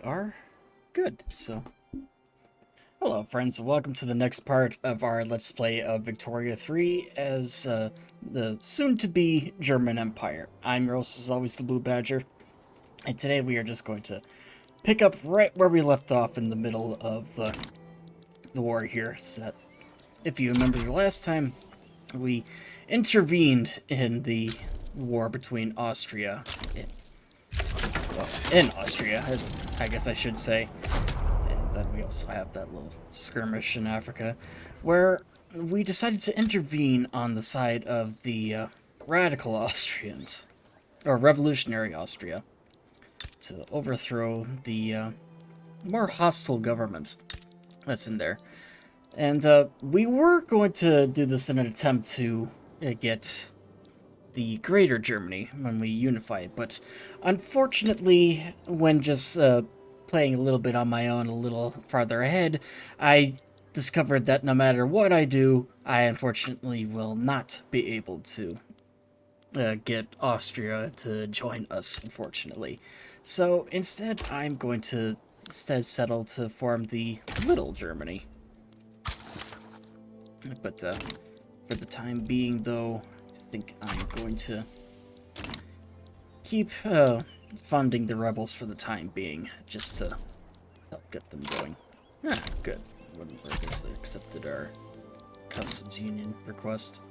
are good. So, hello, friends. Welcome to the next part of our Let's Play of Victoria 3 as the soon-to-be German Empire. I'm your host, as always, the Blue Badger, and today we are just going to pick up right where we left off in the middle of the war here. So that, if you remember the last time, we intervened in the war between Austria, in Austria, as I guess I should say. And then we also have that little skirmish in Africa, where we decided to intervene on the side of the radical Austrians, or revolutionary Austria, to overthrow the more hostile government that's in there. And we were going to do this in an attempt to get the greater Germany when we unify it, but unfortunately, when just playing a little bit on my own a little farther ahead, I discovered that no matter what I do, I unfortunately will not be able to get Austria to join us, unfortunately. So instead, I'm going to settle to form the Little Germany. But for the time being, though, I think I'm going to keep funding the rebels for the time being, just to help get them going. Ah, good. Wouldn't just accepted our customs union request.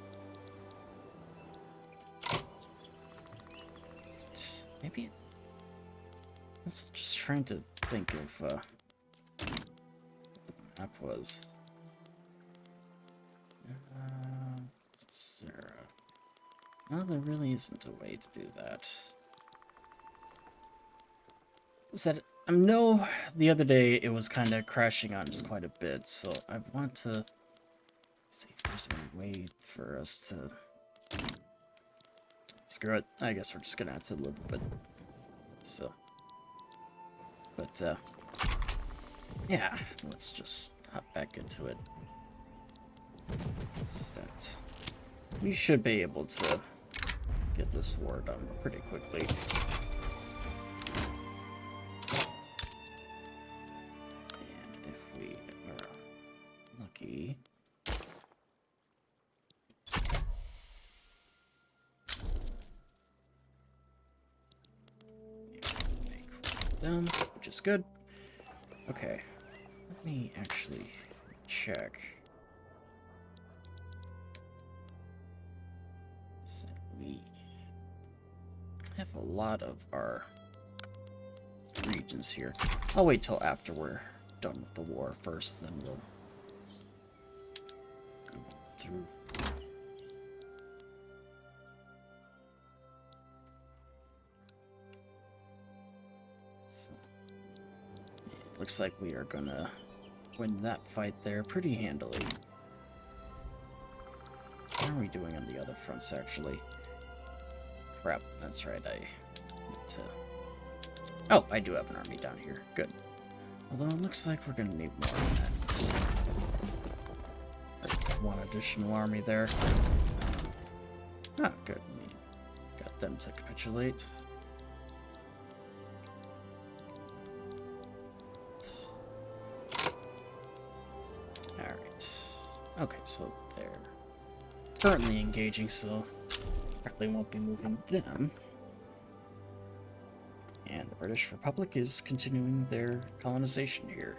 Maybe I was just trying to think of what the map was. Sarah. Well, there really isn't a way to do that. I know the other day it was kind of crashing on us quite a bit, so I want to see if there's any way for us to... Screw it. I guess we're just gonna have to live with it. So. But, yeah, let's just hop back into it. Set. We should be able to get this war done pretty quickly. And if we are lucky... make them, which is good. Okay, let me actually check. So we have a lot of our regions here. I'll wait till after we're done with the war first, then we'll go through. So, it looks like we are gonna win that fight there pretty handily. How are we doing on the other fronts, actually? Crap, that's right, I need to... Oh, I do have an army down here. Good. Although it looks like we're gonna need more than that. So, one additional army there. Ah, good. We got them to capitulate. Alright. Okay, so they're currently engaging, so probably won't be moving them. And the British Republic is continuing their colonization here.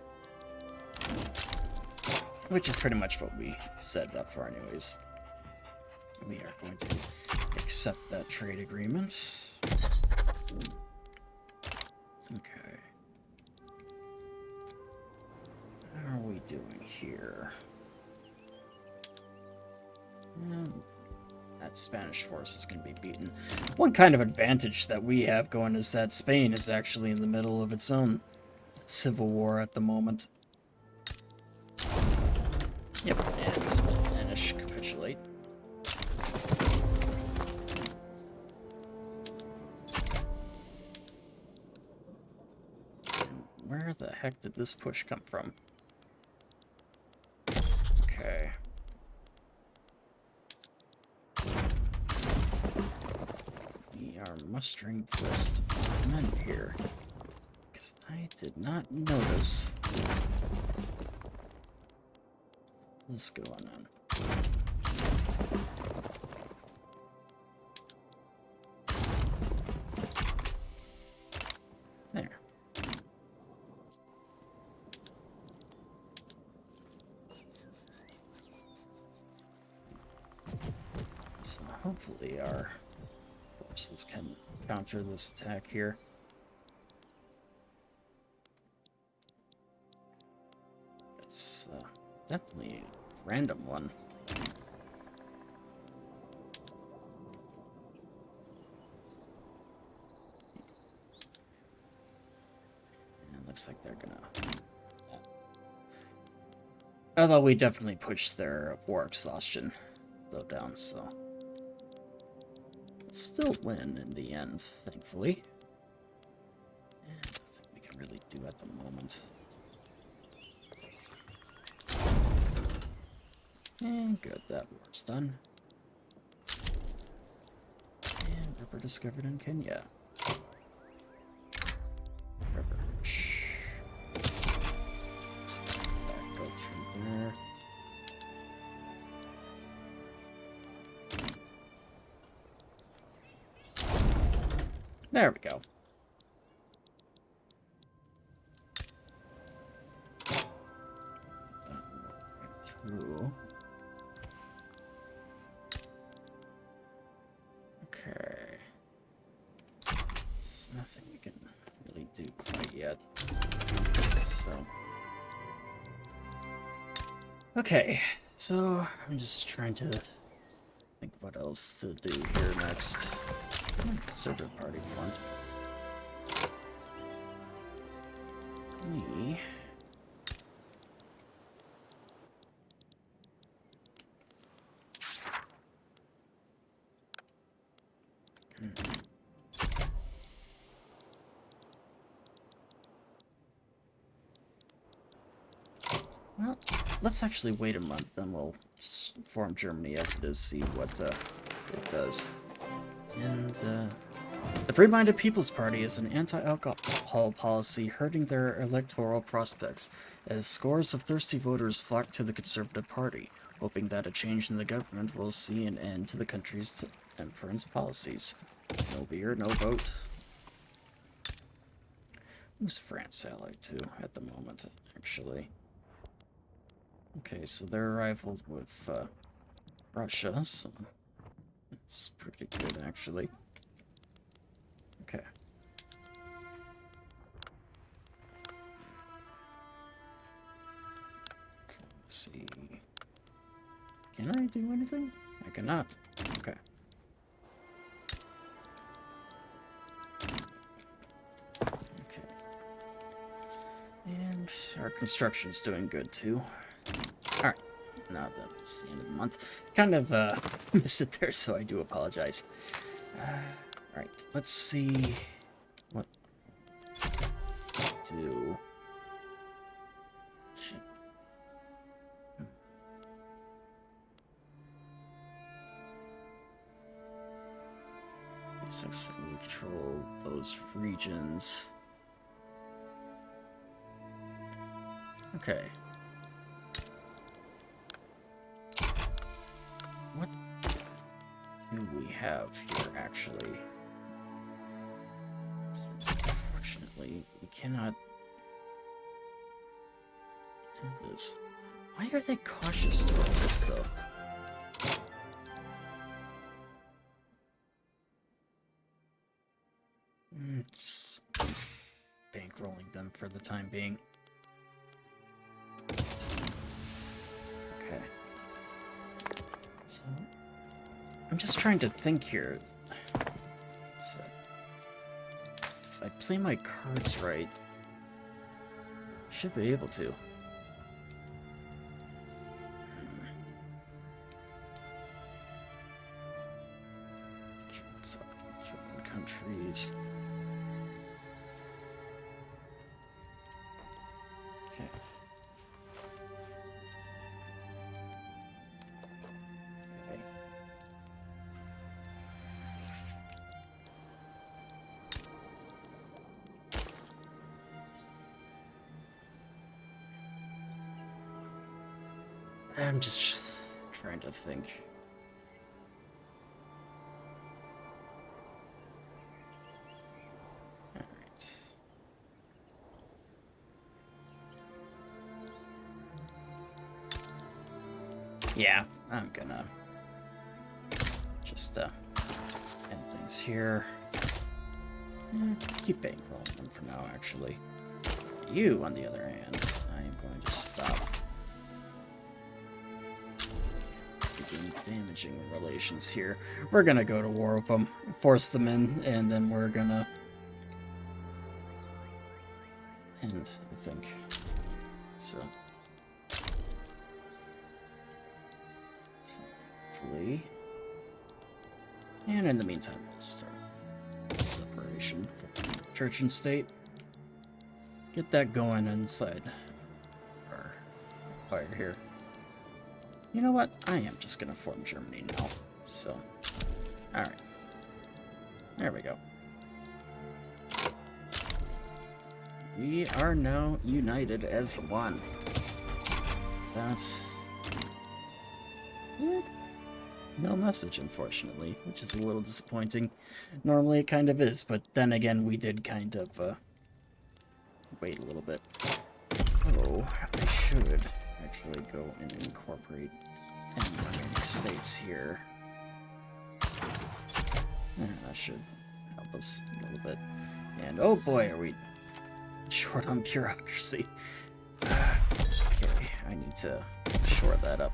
Which is pretty much what we set it up for anyways. We are going to accept that trade agreement. Okay. How are we doing here? That Spanish force is going to be beaten. One kind of advantage that we have going is that Spain is actually in the middle of its own civil war at the moment. Yep, and Spanish capitulate. And where the heck did this push come from? Okay. We are mustering the rest of the men here. I did not notice this going on. There. So hopefully our forces can counter this attack here. It's definitely a random one. And it looks like they're gonna... Although we definitely pushed their war exhaustion, though, down, so... Still win in the end, thankfully. And nothing we can really do at the moment. And good, that war's done. And rubber discovered in Kenya. Rubber. Just let that go through there. There we go. Right through. Okay. There's nothing we can really do quite yet. So. Okay. So, I'm just trying to think what else to do here next. Conservative Party front. Me. Well, let's actually wait a month, then we'll just form Germany as it is, see what it does. And the Free-Minded People's Party is an anti-alcohol policy hurting their electoral prospects, as scores of thirsty voters flock to the Conservative Party, hoping that a change in the government will see an end to the country's temperance policies. No beer, no vote. Who's France allied to at the moment, actually? Okay, so they're rivaled with Russia, so that's pretty good, actually. Okay. Let's see. Can I do anything? I cannot. Okay. Okay. And our construction's doing good, too. Alright. Now that it's the end of the month. Kind of missed it there, so I do apologize. Alright, let's see what to do. Shit. Successfully control those regions. Okay. What do we have here, actually? Unfortunately, we cannot do this. Why are they cautious towards this, though? Just bankrolling them for the time being. Okay. So, I'm just trying to think here. So, if I play my cards right, I should be able to. Southern countries. Okay. Okay. I'm just trying to think. Alright. Yeah, I'm gonna just end things here. Keep bankrolling them for now, actually. You, on the other hand, I am going to stop begin damaging relations here. We're gonna go to war with them, force them in, and then we're gonna end, I think. So hopefully. And in the meantime, we'll start separation from church and state. Get that going inside our empire here. You know what? I am just gonna form Germany now. So, alright. There we go. We are now united as one. That's... What? No message, unfortunately, which is a little disappointing. Normally it kind of is, but then again, we did kind of, wait a little bit. Oh, I should actually go and incorporate any remaining states here. That should help us a little bit. And oh boy, are we short on bureaucracy. Okay, I need to shore that up.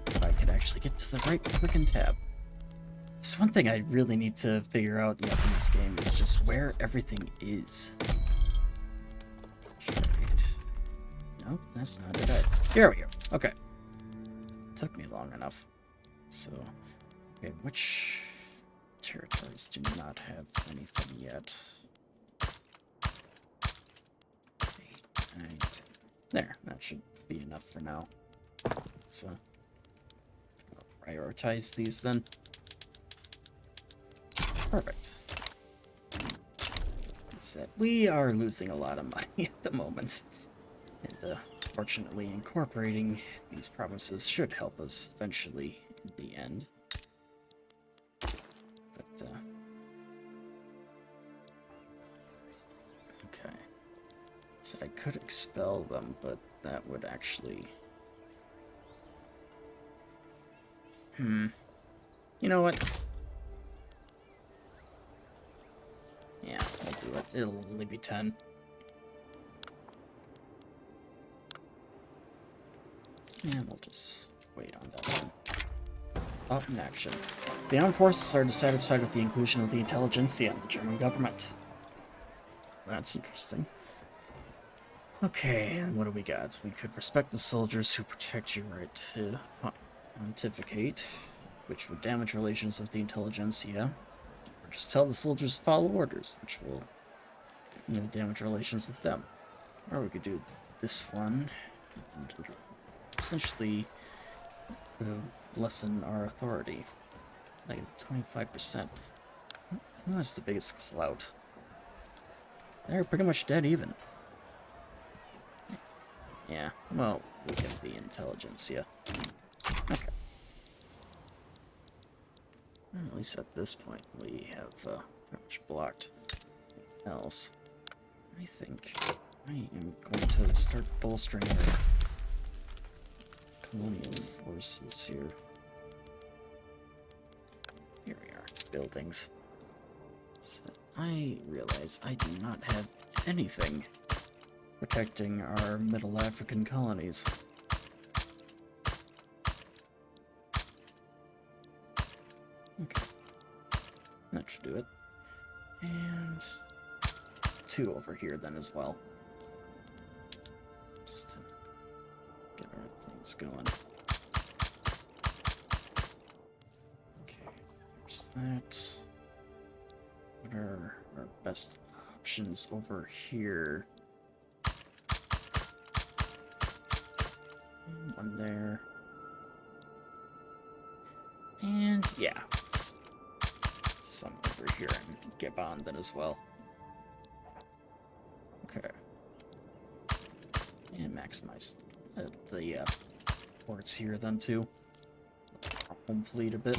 If I could actually get to the right freaking tab. It's one thing I really need to figure out in this game is just where everything is. Nope, that's not it. Here we go. Okay. Took me long enough. So, okay, which territories do not have anything yet? 8, 9, 10. There, that should be enough for now. So, I'll prioritize these then. Perfect. That's it. We are losing a lot of money at the moment. And fortunately, incorporating these provinces should help us eventually in the end. But, okay. So I could expel them, but that would actually... You know what? Yeah, I'll do it. It'll only be 10. And we'll just wait on that one. Up in action. The armed forces are dissatisfied with the inclusion of the intelligentsia in the German government. That's interesting. Okay, and what do we got? We could respect the soldiers who protect your right to pontificate, which would damage relations with the intelligentsia. Or just tell the soldiers to follow orders, which will, damage relations with them. Or we could do this one, and essentially lessen our authority. Like 25%. Who has the biggest clout? They're pretty much dead even. Yeah, well, we get the intelligentsia. Okay. Well, at least at this point, we have pretty much blocked everything else. I think I am going to start bolstering our colonial forces here. Here we are, buildings. So I realize I do not have anything protecting our Middle African colonies. Okay. That should do it. And 2 over here then as well. Just to get our things going. Okay, there's that. What are our best options over here? One there. And yeah, some over here in Gabon then as well. Okay. And maximize the ports here then too. Home fleet a bit.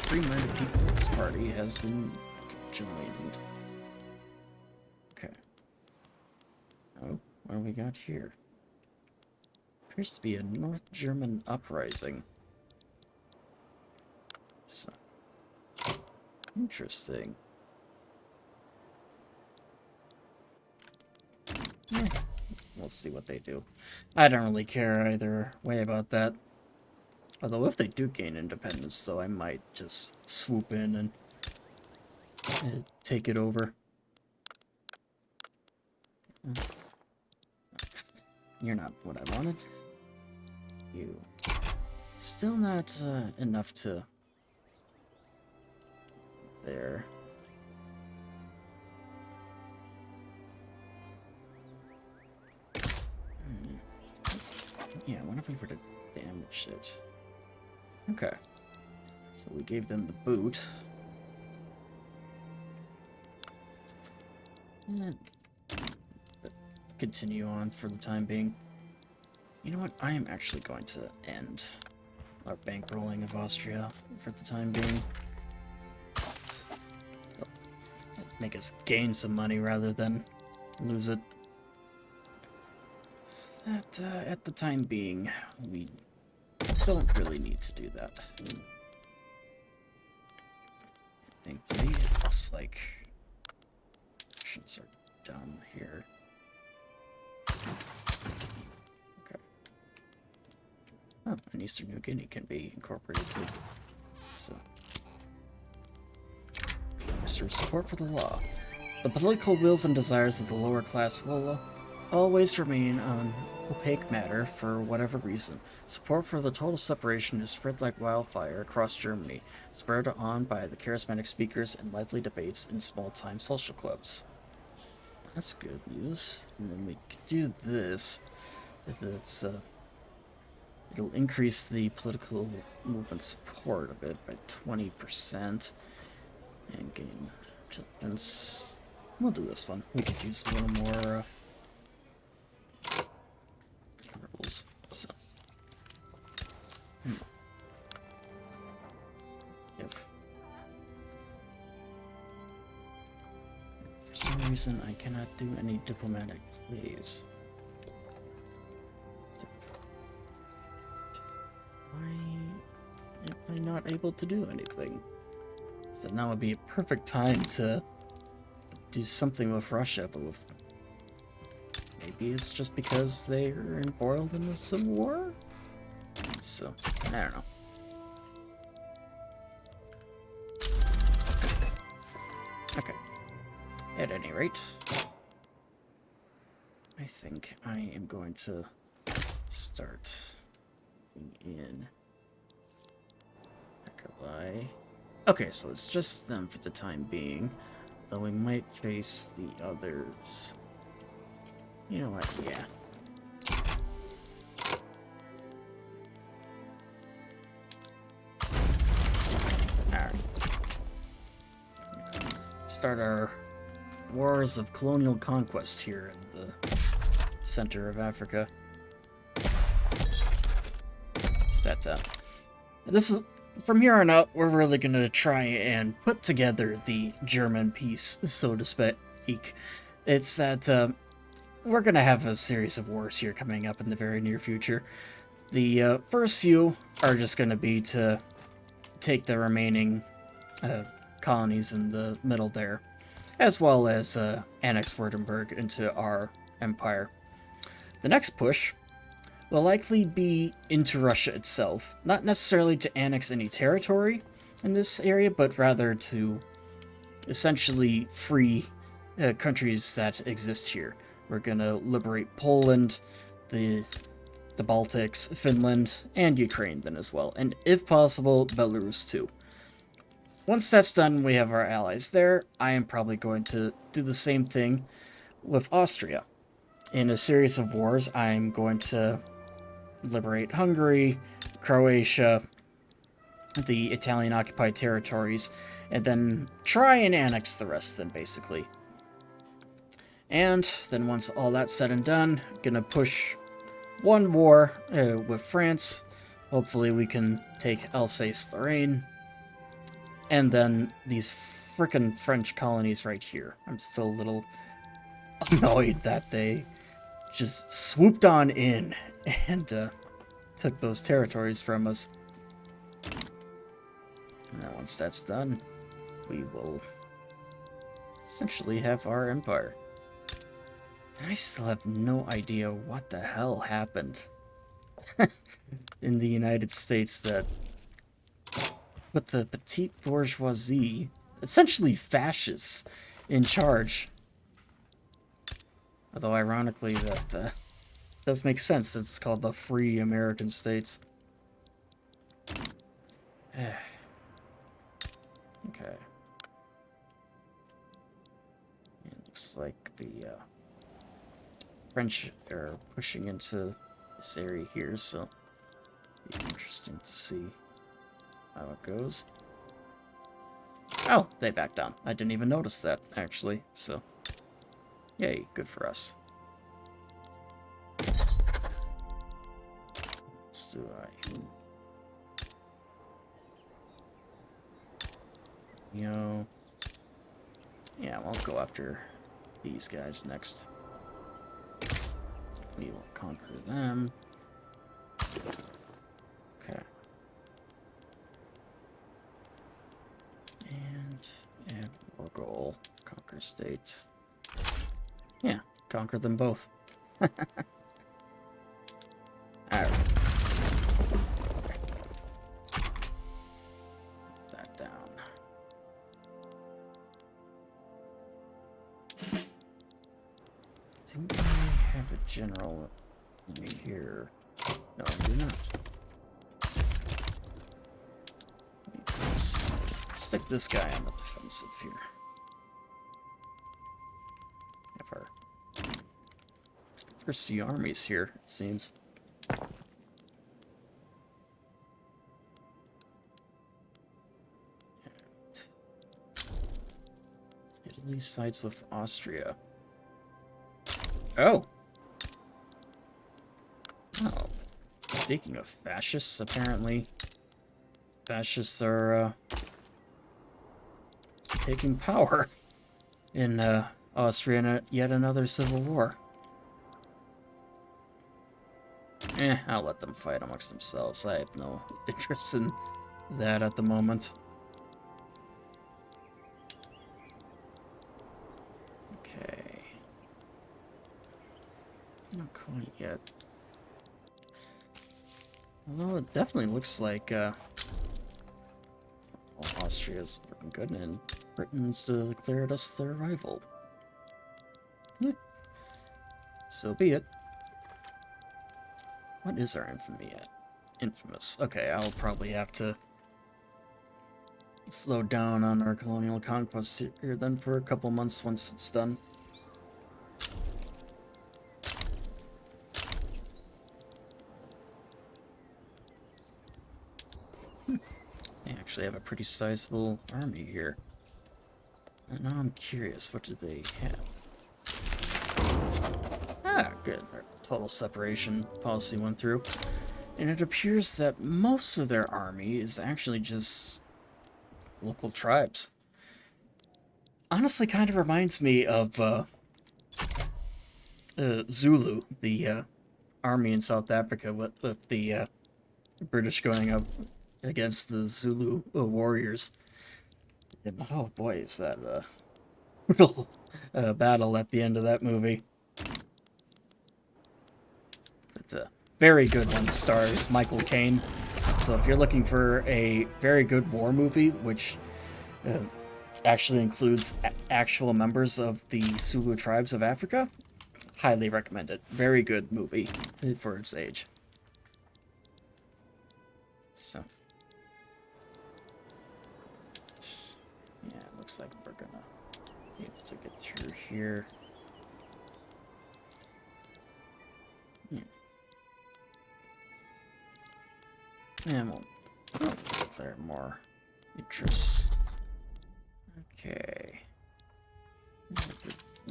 Free-minded People's Party has been joined. Okay. Oh, what do we got here? Appears to be a North German uprising. So, interesting. We'll see what they do. I don't really care either way about that. Although if they do gain independence, though, I might just swoop in and take it over. You're not what I wanted. You. Still not enough to... There. Yeah, what if we were to damage it? Okay. So we gave them the boot. And continue on for the time being. You know what? I am actually going to end our bankrolling of Austria for the time being. Make us gain some money rather than lose it. So that, at the time being, we don't really need to do that. Thankfully, it looks like actions are done here. Okay. Oh, and Eastern New Guinea can be incorporated too. So, serve support for the law. The political wills and desires of the lower class will always remain an opaque matter for whatever reason. Support for the total separation is spread like wildfire across Germany, spurred on by the charismatic speakers and lively debates in small-time social clubs. That's good news. And then we could do this. It's, it'll increase the political movement support a bit by 20%. And gain intelligence. We'll do this one. We could use a little more rules. So, if for some reason I cannot do any diplomatic plays, why am I not able to do anything? So now would be a perfect time to do something with Russia, but with... Maybe it's just because they're embroiled in the Civil War? So, I don't know. Okay. At any rate, I think I am going to start in Nikolai. Okay, so it's just them for the time being, though we might face the others. You know what? Yeah. Alright. Start our wars of colonial conquest here in the center of Africa. Set that. This is... From here on out, we're really going to try and put together the German peace, so to speak. It's that we're going to have a series of wars here coming up in the very near future. The first few are just going to be to take the remaining colonies in the middle there, as well as annex Württemberg into our empire. The next push will likely be into Russia itself, not necessarily to annex any territory in this area, but rather to essentially free countries that exist here. We're gonna liberate Poland, the Baltics, Finland, and Ukraine then as well, and if possible, Belarus too. Once that's done, we have our allies there. I am probably going to do the same thing with Austria. In a series of wars, I'm going to liberate Hungary, Croatia, the Italian-occupied territories, and then try and annex the rest then, basically. And then once all that's said and done, gonna push one war with France. Hopefully we can take Alsace-Lorraine. And then these frickin' French colonies right here. I'm still a little annoyed that they just swooped on in and took those territories from us. Now, once that's done, we will essentially have our empire. And I still have no idea what the hell happened in the United States that put the petite bourgeoisie, essentially fascists, in charge. Although, ironically, that does make sense. It's called the Free American States. Okay. It looks like the French are pushing into this area here, so it'll be interesting to see how it goes. Oh, they backed down. I didn't even notice that, actually, so yay, good for us. Let's do yeah, we'll go after these guys next. We will conquer them. Okay. And war goal, conquer state. Yeah, conquer them both. Alright. That down. Do I have a general in here? No, I do not. Let's stick this guy on the defensive here. Have our first few armies here, it seems. Italy sides with Austria. Oh! Oh. Speaking of fascists, apparently fascists are taking power in Austria in yet another civil war. I'll let them fight amongst themselves. I have no interest in that at the moment. Okay. Not quite yet. Although it definitely looks like Austria's looking good, and Britain's declared us their rival. Yeah. So be it. What is our infamy at? Infamous. Okay, I'll probably have to slow down on our colonial conquests here then for a couple months once it's done. They actually have a pretty sizable army here. And now I'm curious, what do they have? Ah, good. Our total separation policy went through. And it appears that most of their army is actually just local tribes. Honestly, kind of reminds me of Zulu, the army in South Africa with the British going up against the Zulu warriors. And, oh boy, is that a real battle at the end of that movie. It's a very good one. Stars Michael Caine. So if you're looking for a very good war movie, which actually includes actual members of the Zulu tribes of Africa, highly recommend it. Very good movie for its age. So, yeah, it looks like we're gonna be able to get through here. And we'll declare more interests. Okay.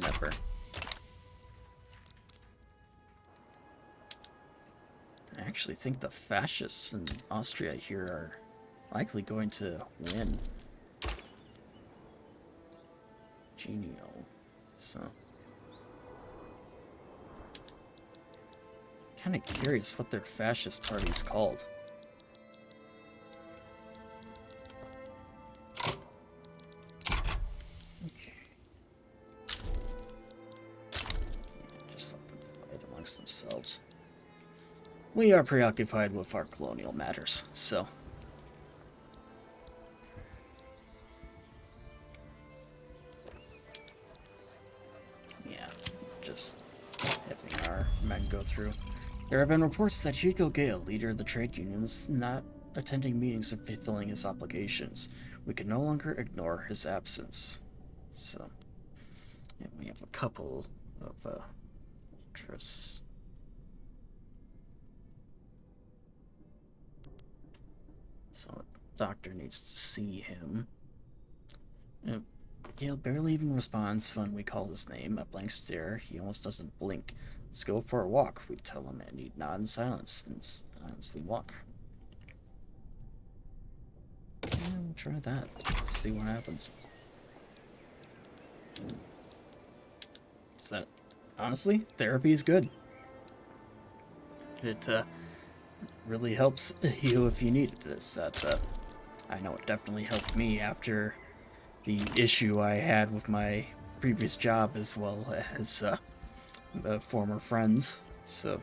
Never. actually think the fascists in Austria here are likely going to win. Genial. So, kind of curious what their fascist party's called. Okay. Just let them fight amongst themselves. We are preoccupied with our colonial matters, so. Yeah, just having our men go through. There have been reports that Hugo Gale, leader of the trade unions, not attending meetings and fulfilling his obligations. We can no longer ignore his absence. So, yeah, we have a couple of interests. So, a doctor needs to see him. Gale barely even responds when we call his name. A blank stare. He almost doesn't blink. Let's go for a walk, we tell him, and he'd nod in silence as we walk. Yeah, we'll try that. Let's see what happens. So, honestly, therapy is good. It really helps you if you need it. It's that I know it definitely helped me after the issue I had with my previous job, as well as the former friends. So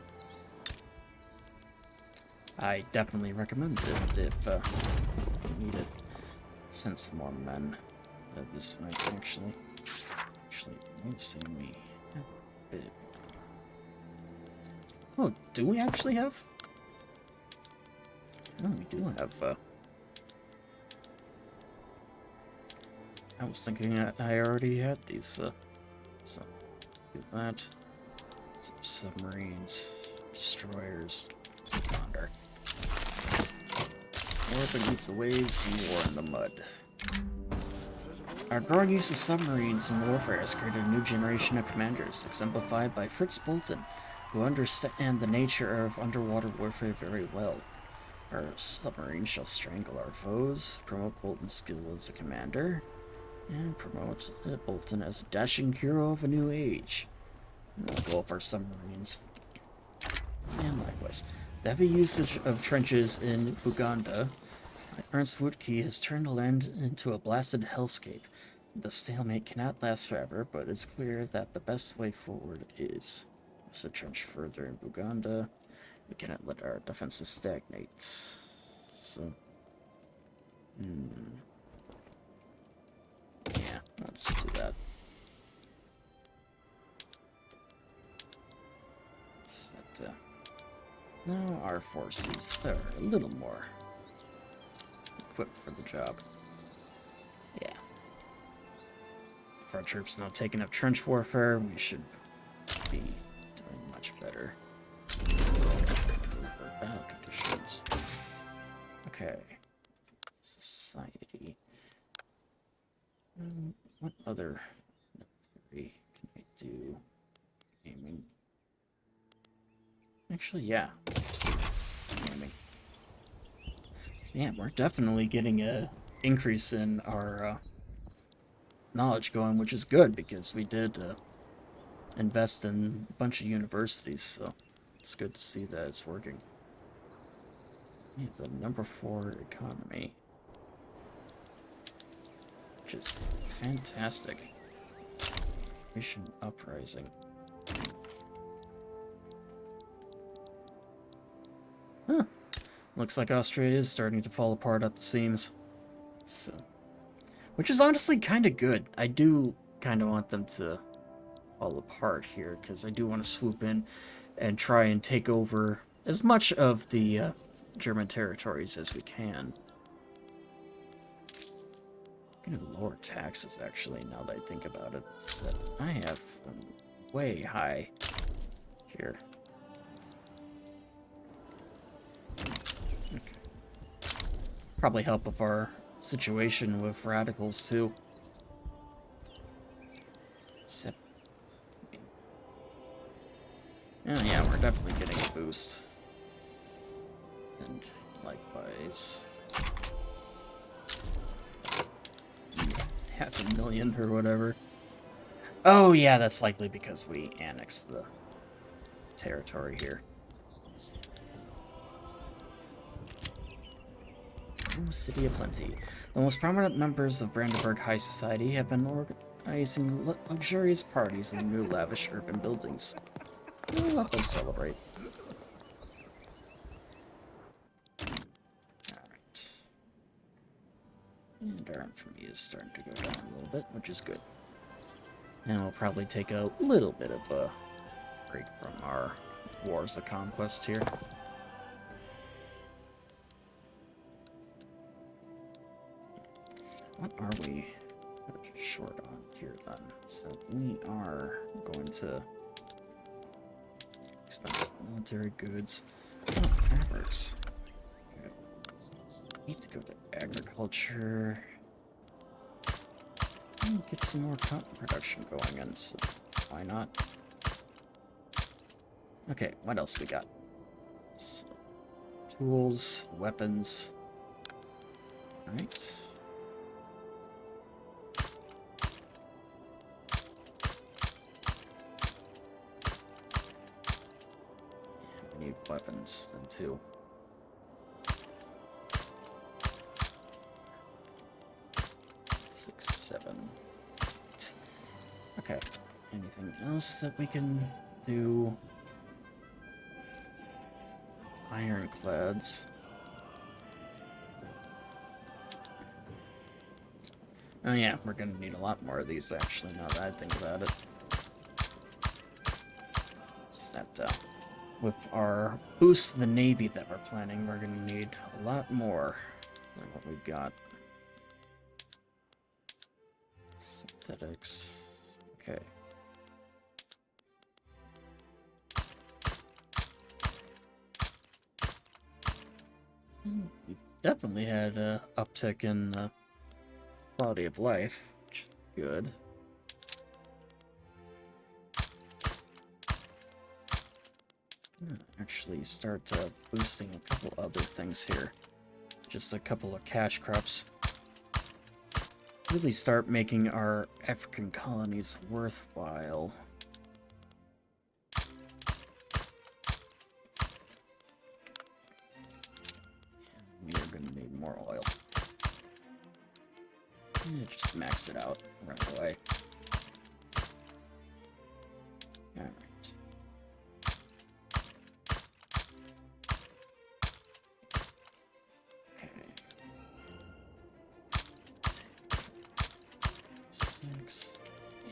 I definitely recommend it if you need it. Send some more men this way, actually noticing me a bit. Oh, do we actually have? Oh, we do have, I was thinking I already had these, so do that. Some submarines, destroyers, ponder. War beneath the waves, war in the mud. Our growing use of submarines in warfare has created a new generation of commanders, exemplified by Fritz Bolton, who understand the nature of underwater warfare very well. Our submarines shall strangle our foes, promote Bolton's skill as a commander, and promote Bolton as a dashing hero of a new age. We'll go with our submarines. And likewise, the heavy usage of trenches in Uganda, Ernst Woodkey has turned the land into a blasted hellscape. The stalemate cannot last forever, but it's clear that the best way forward is to trench further in Uganda. We cannot let our defenses stagnate. So, yeah, I'll just do that. Set, now our forces are a little more equipped for the job. Yeah. If our troops not taking up trench warfare, we should be doing much better. For battle conditions. Okay. Society. What other theory can I do? Gaming. Actually, yeah. Gaming. Yeah, we're definitely getting a increase in our knowledge going, which is good because we did invest in a bunch of universities, so it's good to see that it's working. Yeah, the number 4 economy, which is fantastic. Nation uprising. Huh. Looks like Australia is starting to fall apart at the seams. So, which is honestly kind of good. I do kind of want them to fall apart here, because I do want to swoop in and try and take over as much of the German territories as we can. I'm going to lower taxes, actually, now that I think about it. So I have way high here. Okay. Probably help with our situation with radicals, too. So, oh, yeah, we're definitely getting a boost. likewise. 500,000 or whatever. Oh yeah, that's likely because we annexed the territory here. Ooh, City of Plenty. The most prominent members of Brandenburg High Society have been organizing luxurious parties in new lavish urban buildings. Let them celebrate. Alright. And our infamy is starting to go down a little bit, which is good. And we'll probably take a little bit of a break from our Wars of Conquest here. What are we short on here then? So we are going to expensive military goods. Oh, fabrics. Okay. Need to go to agriculture. And get some more cotton production going in, so why not? Okay, what else we got? So, tools, weapons. Alright. Need weapons then too. Six, 7, 8. Okay. Anything else that we can do? Ironclads. Oh yeah, we're gonna need a lot more of these actually, now that I think about it. Just that, with our boost to the Navy that we're planning, we're going to need a lot more than what we've got. Synthetics. Okay. We've definitely had an uptick in quality of life, which is good. Actually start boosting a couple other things here. Just a couple of cash crops. Really start making our African colonies worthwhile. We are going to need more oil. Yeah, just max it out right away. Alright.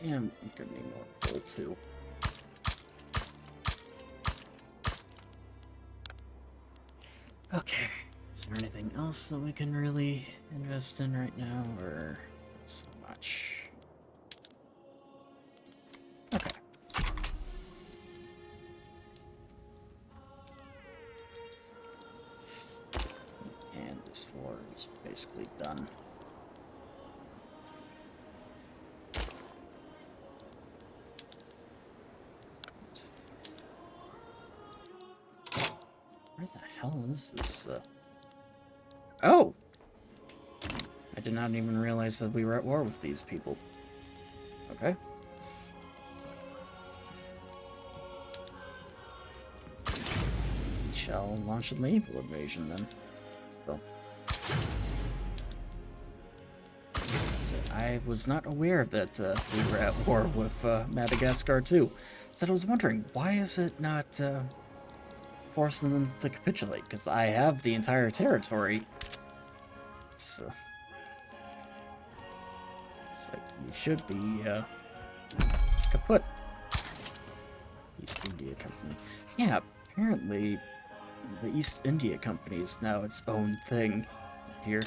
Yeah, I'm gonna need more coal too. Okay, is there anything else that we can really invest in right now, or not so much? Okay. And this war is basically done. Where the hell is this, Oh! I did not even realize that we were at war with these people. Okay. We shall launch a naval invasion then. So I was not aware that we were at war with Madagascar too. So I was wondering, why is it not forcing them to capitulate? Because I have the entire territory. So it's like, you should be kaput. East India Company. Yeah, apparently the East India Company is now its own thing here.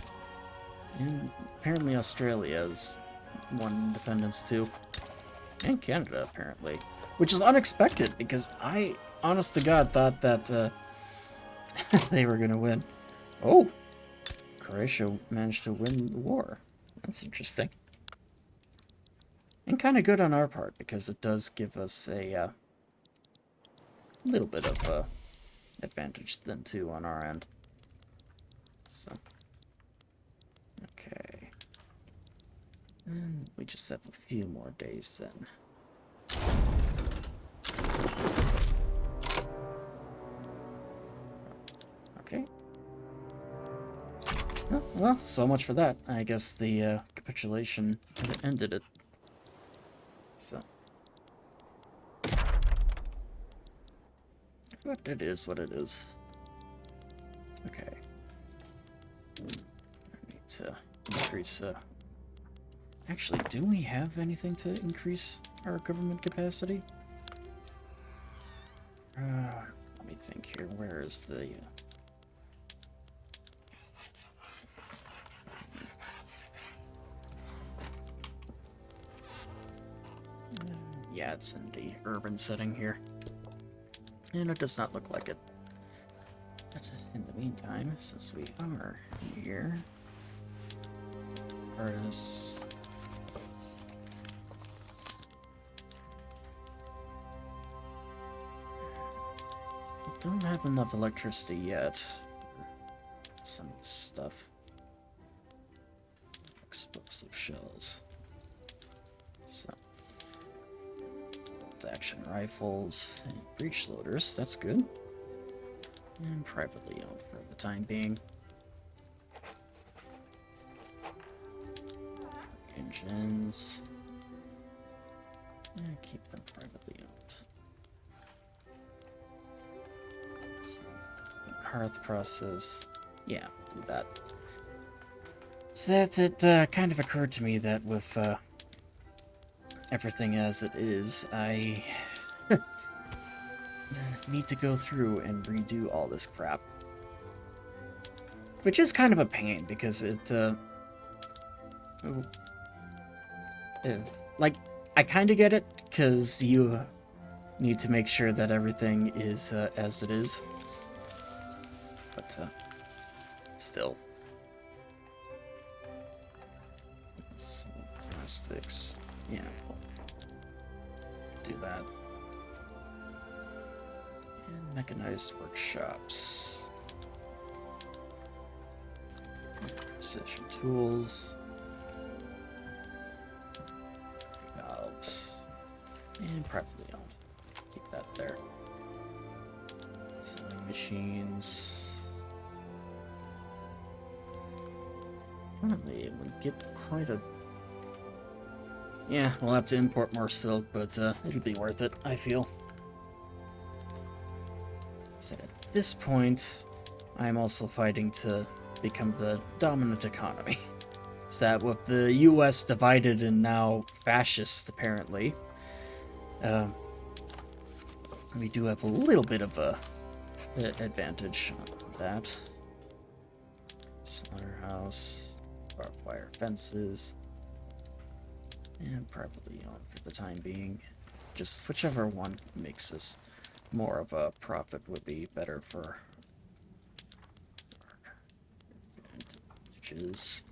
And apparently Australia has won independence too. And Canada, apparently. Which is unexpected, because I, honest to God, thought that they were gonna win. Oh! Croatia managed to win the war. That's interesting. And kind of good on our part, because it does give us a little bit of advantage then, too, on our end. Okay. And we just have a few more days then. Okay. Oh, well, so much for that. I guess the capitulation ended it. So. But it is what it is. Okay. I need to increase, Actually, do we have anything to increase our government capacity? Let me think here. Where is the... Yeah, it's in the urban setting here. And it does not look like it. But in the meantime, since we are here... Artists... Don't have enough electricity yet for some of this stuff. Explosive shells. So, action rifles and breech loaders, that's good. And privately owned for the time being. Engines. And keep them privately owned. Hearth process. Yeah, do that. So that it kind of occurred to me that with everything as it is, I need to go through and redo all this crap. Which is kind of a pain, because like, I kind of get it, because you need to make sure that everything is as it is. But, still. So, plastics. Yeah. Do that. And mechanized workshops. Precision tools. Valves. And privately owned. Keep that there. Sewing machines. Apparently it would get quite a... Yeah, we'll have to import more silk, but it'll be worth it, I feel. So at this point, I'm also fighting to become the dominant economy. So that with the US divided and now fascist, apparently, we do have a little bit of a advantage on that. Slaughterhouse. Barbed wire fences, and privately owned for the time being. Just whichever one makes us more of a profit would be better for advantages.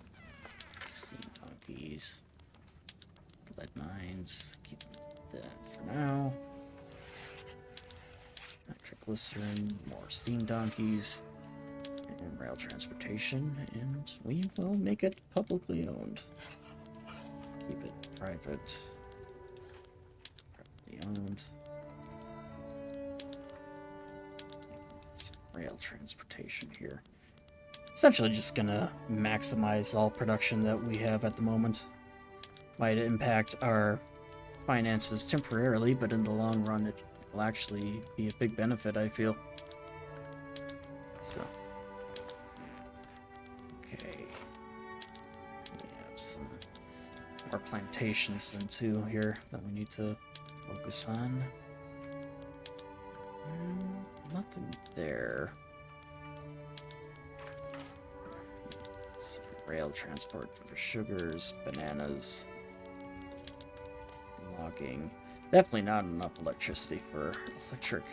Steam donkeys, lead mines, keep that for now. Nitroglycerin, more steam donkeys. And rail transportation, and we will make it publicly owned. Keep it privately owned. Some rail transportation here. Essentially just gonna maximize all production that we have at the moment. Might impact our finances temporarily, but in the long run it will actually be a big benefit, I feel. So... Okay, we have some more plantations then too here that we need to focus on. Nothing there. Some rail transport for sugars, bananas, logging. Definitely not enough electricity for electric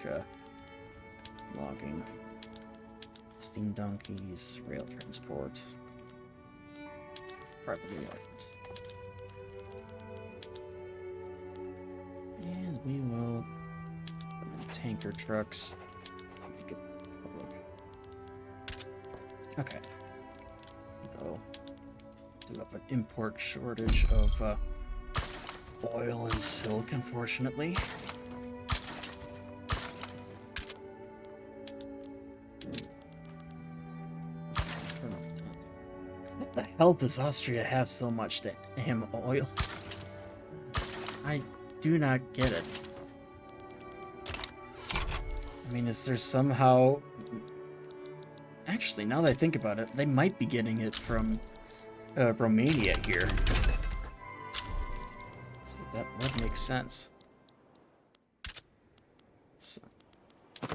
logging. Steam donkeys, rail transport, privately owned. And we will put in tanker trucks, make it public. Okay. Go. do have an import shortage of oil and silk, unfortunately. What the hell does Austria have so much damn oil? I do not get it. I mean, is there somehow... Actually, now that I think about it, they might be getting it from Romania here. So that would make sense. So, we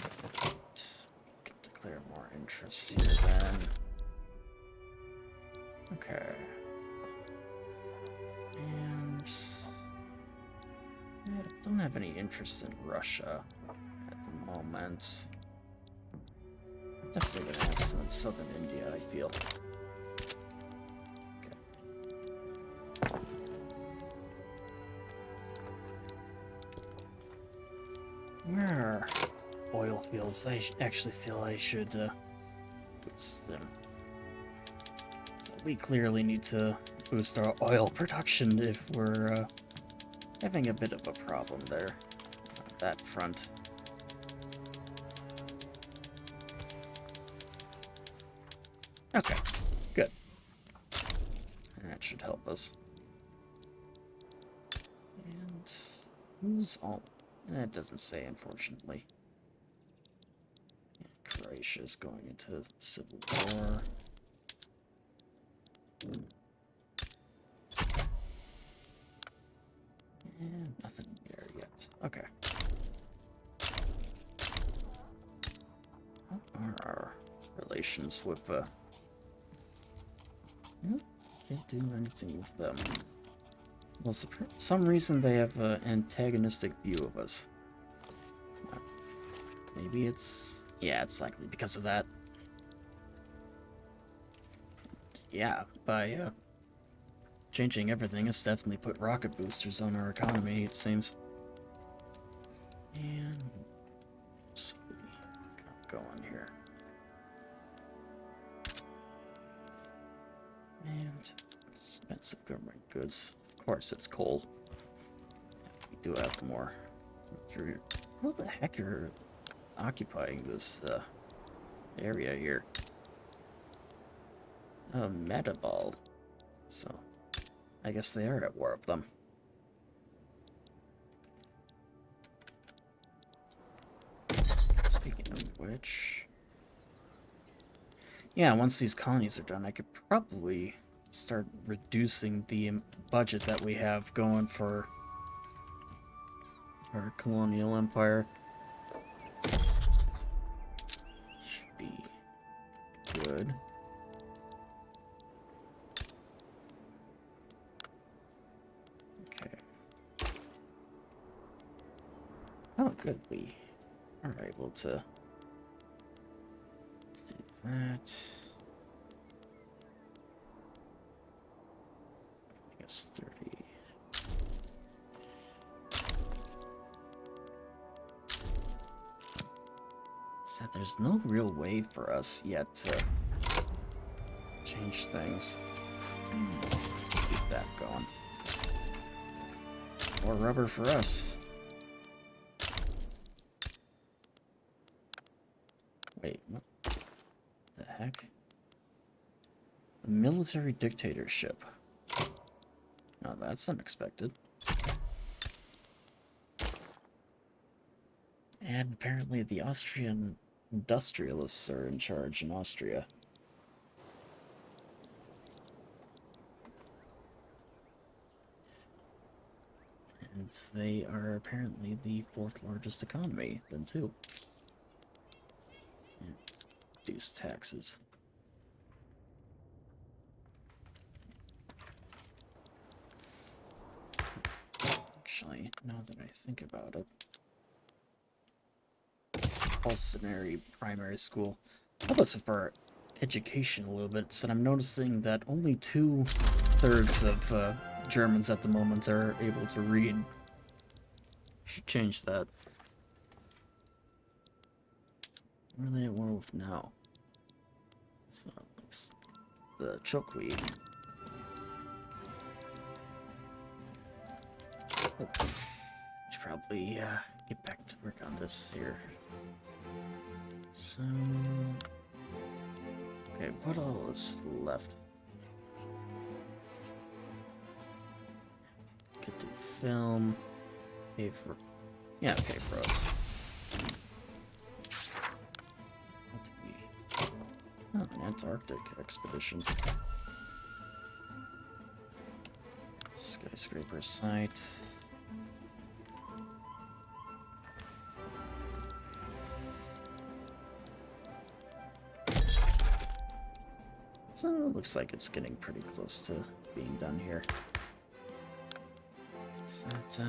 can declare more interest here then. Okay. And yeah, I don't have any interest in Russia at the moment. Definitely gonna have some in southern India, I feel. Okay. Where are oil fields? I actually feel I should boost them. So we clearly need to boost our oil production if we're having a bit of a problem there on that front. Okay, good. That should help us. And who's all... That doesn't say, unfortunately. Yeah, Croatia's going into civil war. And nothing there yet. Okay. What are our relations with, can't do anything with them. Well, for some reason they have an antagonistic view of us. Maybe it's... Yeah, it's likely because of that. Yeah, by changing everything, it's definitely put rocket boosters on our economy, it seems. And... So we got going here. And... Expensive government goods. Of course, it's coal. We do have more. Who the heck are occupying this area here? Metabol. So, I guess they are at war with them. Speaking of which... Yeah, once these colonies are done, I could probably start reducing the budget that we have going for our colonial empire. Should be good. Okay. Oh, good. We are able to do that. I guess 30. So there's no real way for us yet to change things. Keep that going. More rubber for us. Wait, what the heck? A military dictatorship. Oh, that's unexpected. And apparently the Austrian industrialists are in charge in Austria. And they are apparently the fourth largest economy, then too. And reduce taxes. Actually, now that I think about it, Pulsionary primary school. Help us with our education a little bit, so I'm noticing that only 2/3 of Germans at the moment are able to read. Should change that. What are they at war with now? So it looks the Chokeweed. Oh, should probably get back to work on this here. So, okay, what all is left? Could do film. Cave, yeah, cave roads. Oh, an Antarctic expedition. Skyscraper site. So it looks like it's getting pretty close to being done here. Is that,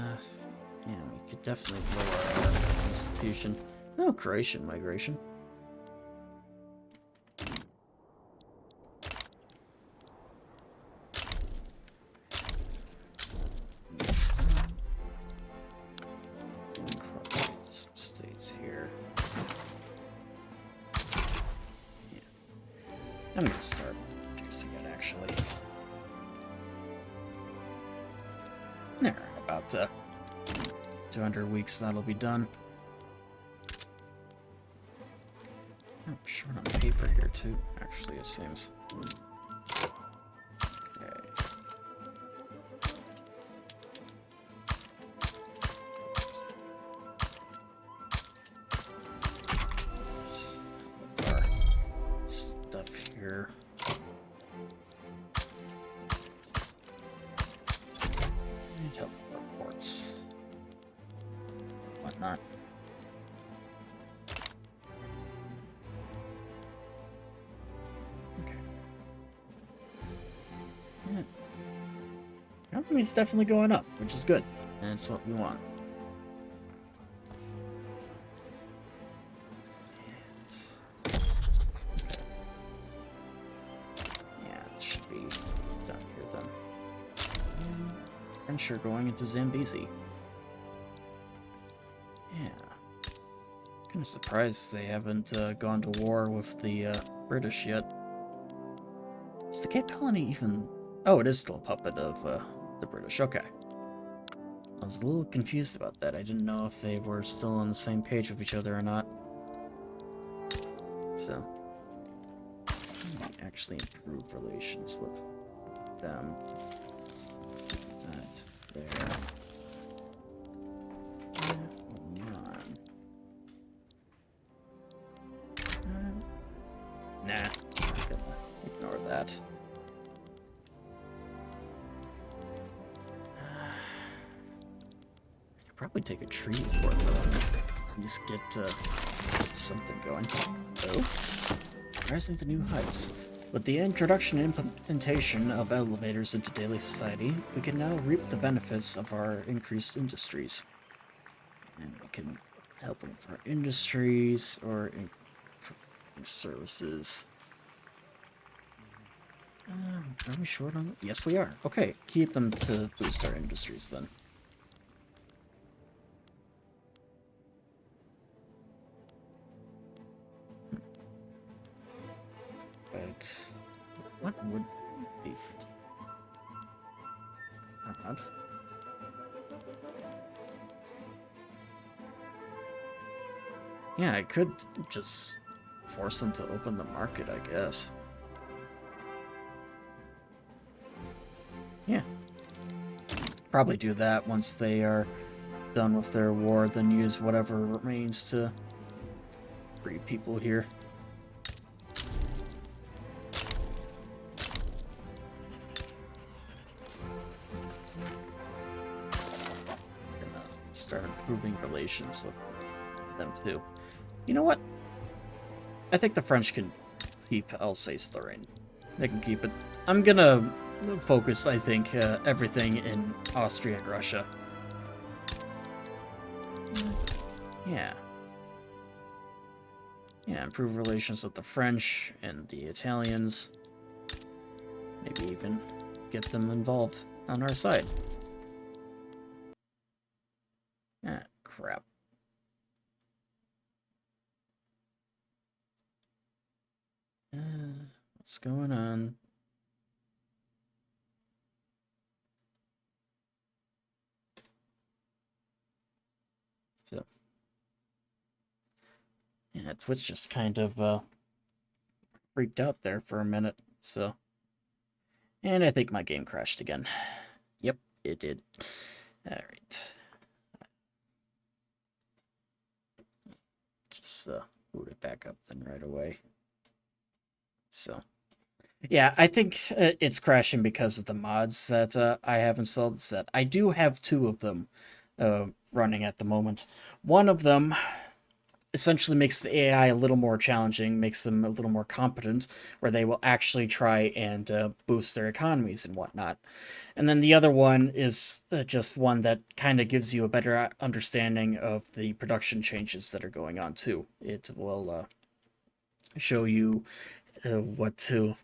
yeah, we could definitely blow our institution. Oh, Croatian migration. Some states here. Yeah. I'm gonna start reducing it, actually. There, about 200 weeks, that'll be done. Oh, short on paper here, too, actually, it seems. Okay. Just our stuff here. Need help with our ports. Whatnot. Okay. Yeah. Economy's definitely going up, which is good. And it's what we want. Okay. Yeah, it should be done here then. French are going into Zambezi. Yeah. Kind of surprised they haven't gone to war with the British yet. Is the Cape Colony even... Oh, it is still a puppet of the British. Okay. I was a little confused about that. I didn't know if they were still on the same page with each other or not. So, actually improve relations with them. That there. Hold on. Nah, I'm gonna ignore that. I could probably take a tree report though. And just get something going. Oh, rising to new heights. With the introduction and implementation of elevators into daily society, we can now reap the benefits of our increased industries. And we can help them with our industries or services. Are we short on it? Yes, we are. Okay, keep them to boost our industries then. But what would be odd? Yeah, I could just force them to open the market, I guess. Yeah. Probably do that once they are done with their war, then use whatever remains to free people here. Gonna start improving relations with them too. You know what? I think the French can keep Alsace-Lorraine. They can keep it. I'm gonna focus, I think, everything in Austria and Russia. Yeah. Yeah, improve relations with the French and the Italians. Maybe even get them involved on our side. Ah, crap. What's going on? Yeah, Twitch just kind of freaked out there for a minute, so... And I think my game crashed again. Yep, it did. Alright. Just boot it back up then right away. So... Yeah, I think it's crashing because of the mods that I have installed. That I do have two of them running at the moment. One of them essentially makes the AI a little more challenging, makes them a little more competent, where they will actually try and boost their economies and whatnot. And then the other one is just one that kind of gives you a better understanding of the production changes that are going on too. It will show you what to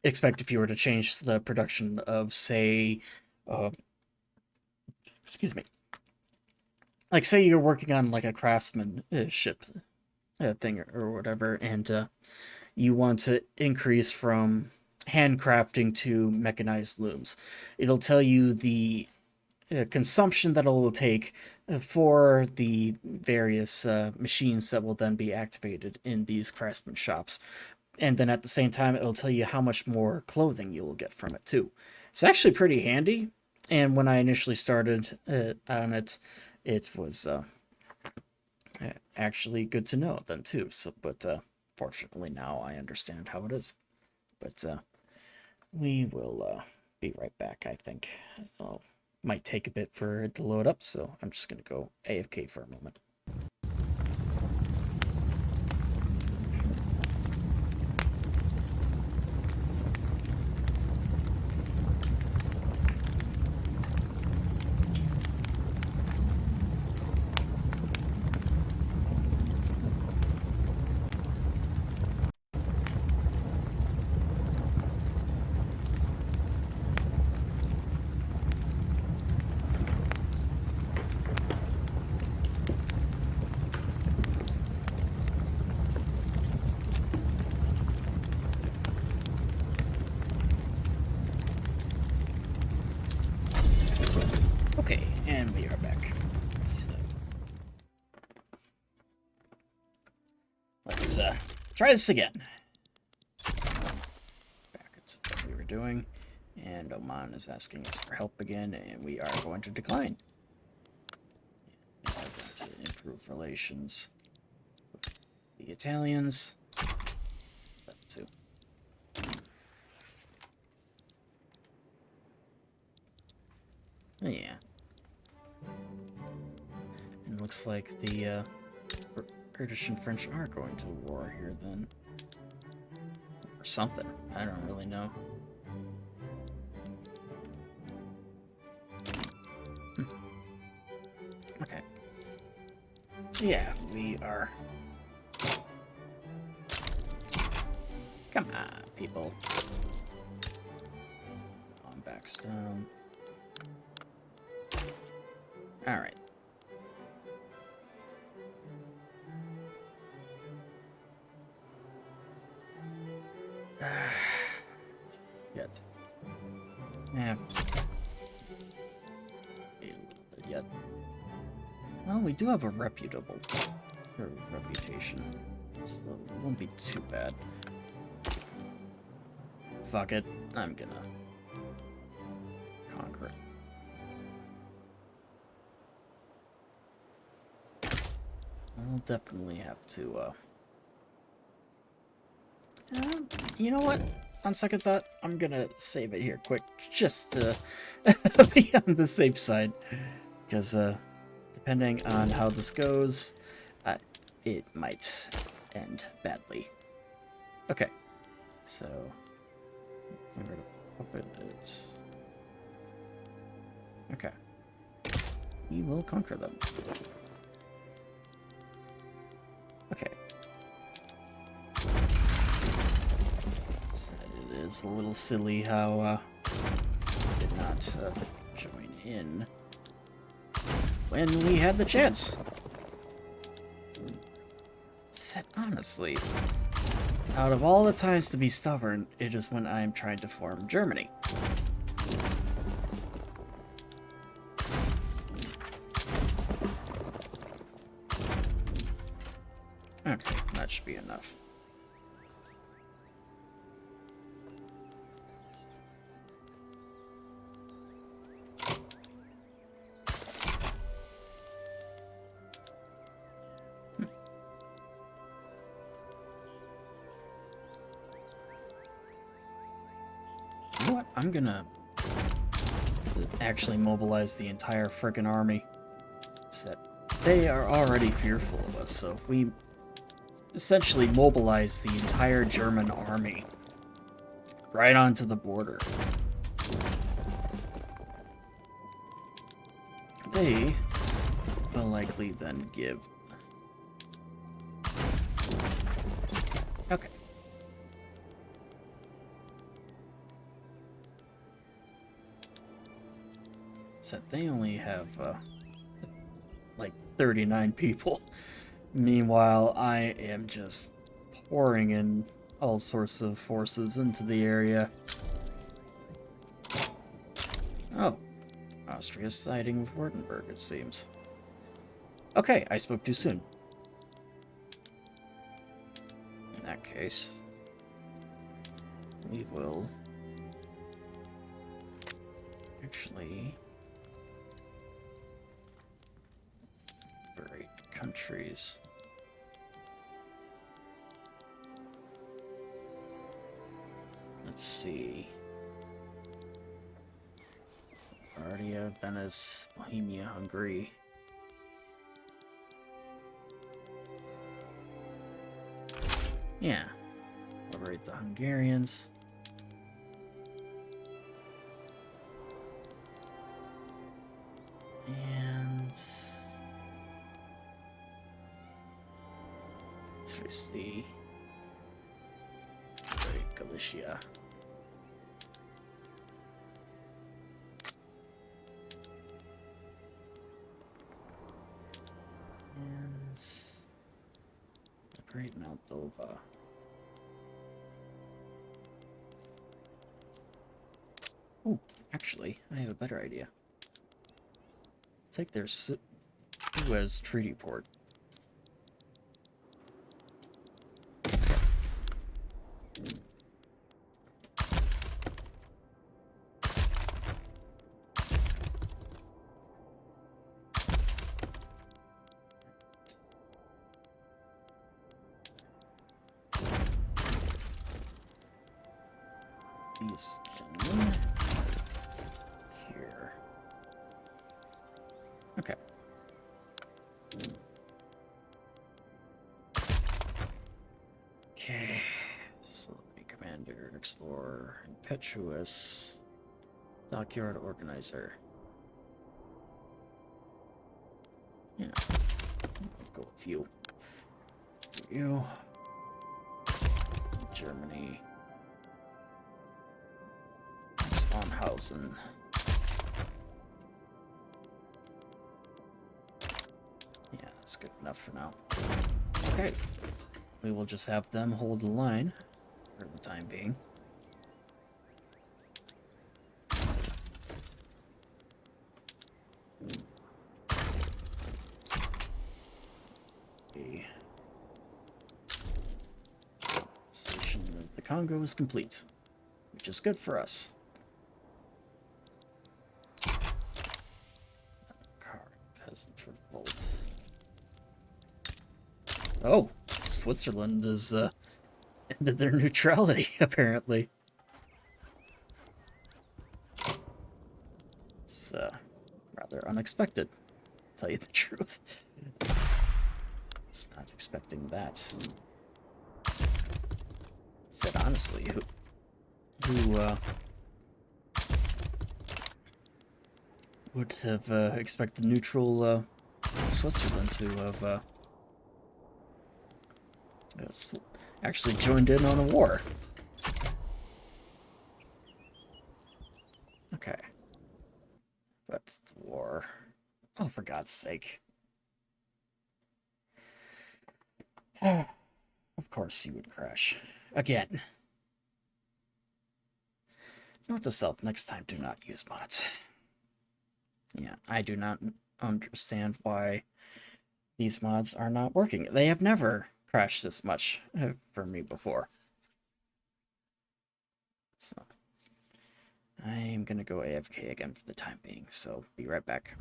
expect if you were to change the production of, say, uh, excuse me, like say you're working on like a craftsmanship thing or whatever, and you want to increase from handcrafting to mechanized looms. It'll tell you the consumption that it will take for the various machines that will then be activated in these craftsman shops. And then at the same time, it'll tell you how much more clothing you will get from it too. It's actually pretty handy. And when I initially started on it, it was actually good to know then too. So, but fortunately now I understand how it is. But we will be right back. I think so. Might take a bit for it to load up, so I'm just gonna go AFK for a moment. Okay, and we are back. So let's try this again. Back to what we were doing, and Oman is asking us for help again, and we are going to decline. We are going to improve relations with the Italians. That too. Yeah. And looks like the British and French are going to war here then. Or something. I don't really know. Okay. Yeah, we are. Come on, people. On backstone. Alright. Yet. Yeah. A little bit yet. Well, we do have a reputable reputation, so it won't be too bad. Fuck it. I'm gonna conquer it. I'll definitely have to, you know what? On second thought, I'm gonna save it here quick, just to be on the safe side. Because, depending on how this goes, it might end badly. Okay, so if we were to puppet it... Okay. We will conquer them. Okay. It is a little silly how I did not join in when we had the chance. Said honestly, out of all the times to be stubborn, it is when I am trying to form Germany. Okay, that should be enough. You know what? I'm gonna actually mobilize the entire frickin' army. So they are already fearful of us, so if we essentially mobilize the entire German army right onto the border, they will likely then give. Okay. So they only have, like 39 people. Meanwhile, I am just pouring in all sorts of forces into the area. Oh, Austria's siding with Württemberg, it seems. Okay, I spoke too soon. In that case, we will actually liberate countries. Let's see. Bardia, Venice, Bohemia, Hungary. Yeah. Liberate the Hungarians. And there's the Galicia. And liberate Moldova. Oh, actually, I have a better idea. Take their Suez Treaty Port. These gentlemen here. Okay. Okay. So let me Commander, Explorer, Impetuous, Dockyard Organizer. Yeah. I'll go with you. You. Germany. Swanhausen. Yeah, that's good enough for now. Okay. We will just have them hold the line for the time being. The station of the Congo is complete, which is good for us. Peasant revolt. Oh, Switzerland has ended their neutrality, apparently. It's rather unexpected, to tell you the truth. It's not expecting that. Said honestly, who would have expected neutral Switzerland to have actually joined in on a war? Okay. But the war... Oh, for God's sake. Of course you would crash. Again. Note to self, next time do not use mods. Yeah, I do not understand why these mods are not working. They have never crashed this much for me before. So I'm gonna go AFK again for the time being, so be right back.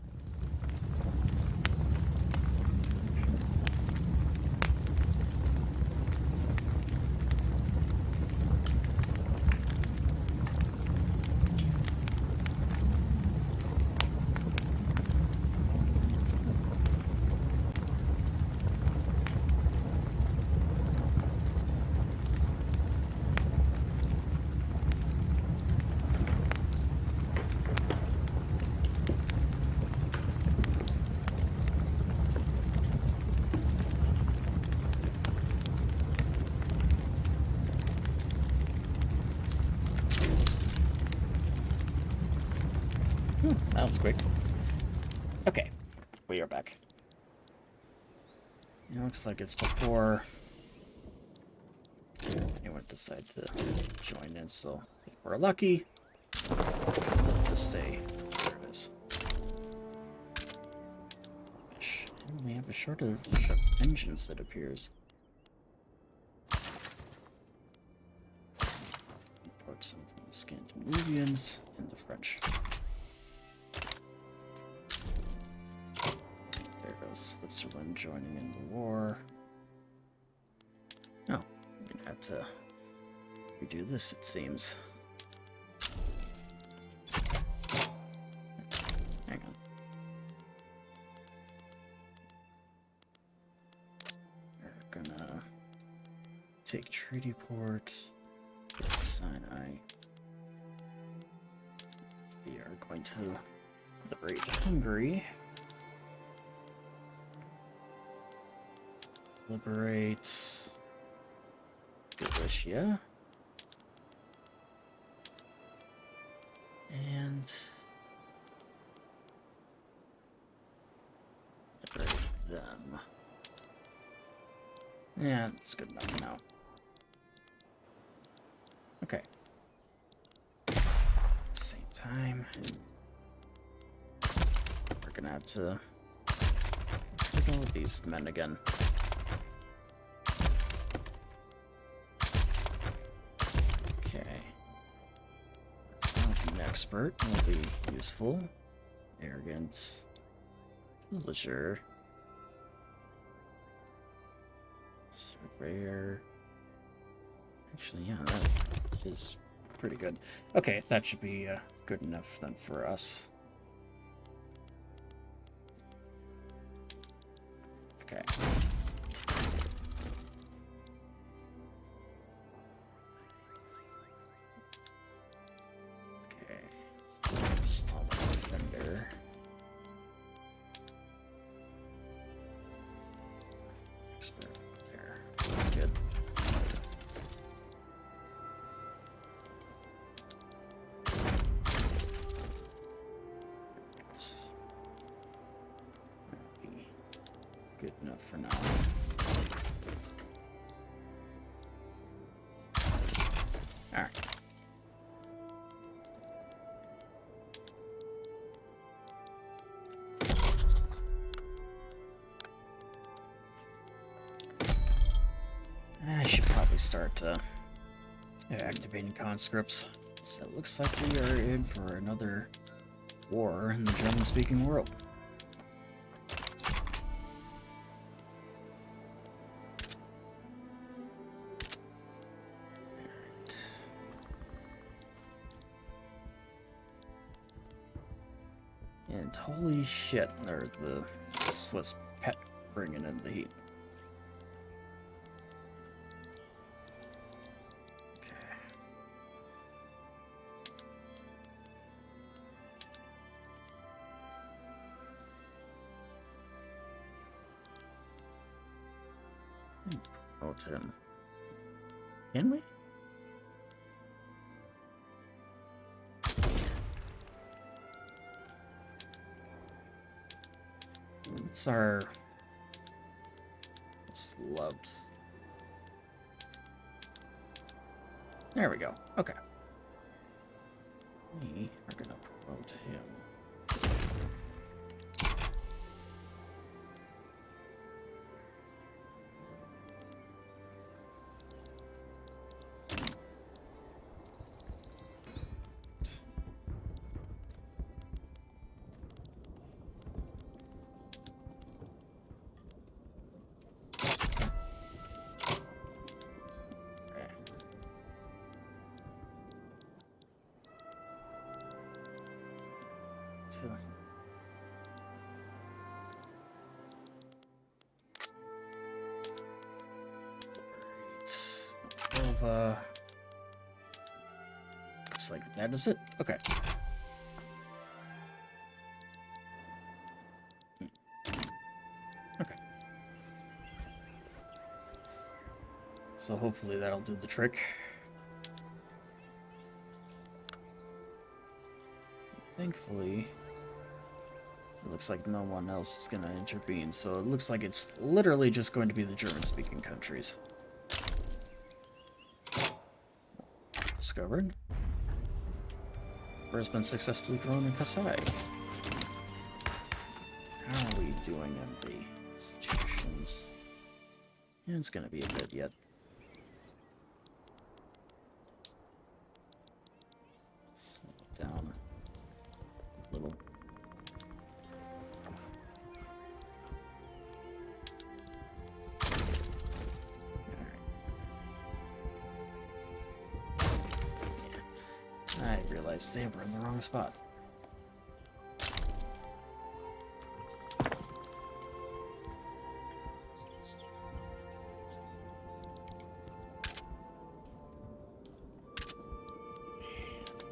That was quick. Okay, we are back. It looks like it's before anyone decides to join in, so if we're lucky, we'll just say there it is. And we have a shortage of engines, it appears. Import some from the Scandinavians and the French. There goes Switzerland joining in the war. Oh, I'm gonna have to redo this, it seems. Hang on. We're gonna take treaty port, Sinai. We are going to liberate Hungary. Liberate Prussia. And liberate them. Yeah, it's good enough now. Okay. Same time. We're gonna have to kill all these men again. Expert will be useful. Arrogance. Villager. Surveyor. Actually, yeah, that is pretty good. Okay, that should be good enough then for us. Okay. Install the defender. Expert there. That's good. That'll be good enough for now. Alright. I should probably start activating conscripts. So it looks like we are in for another war in the German-speaking world. And holy shit, there's the Swiss pet bringing in the heat. Promote him. Can we? It's our loved. There we go. Okay. We are gonna promote him. Moldova. Looks like that is it. Okay. Okay. So hopefully that'll do the trick. Thankfully, it looks like no one else is going to intervene, so it looks like it's literally just going to be the German-speaking countries. Discovered. Has been successfully grown in Kasai. How are we doing in the institutions? Yeah, it's gonna be a bit yet. Slow it down a little. I realized they were in the wrong spot.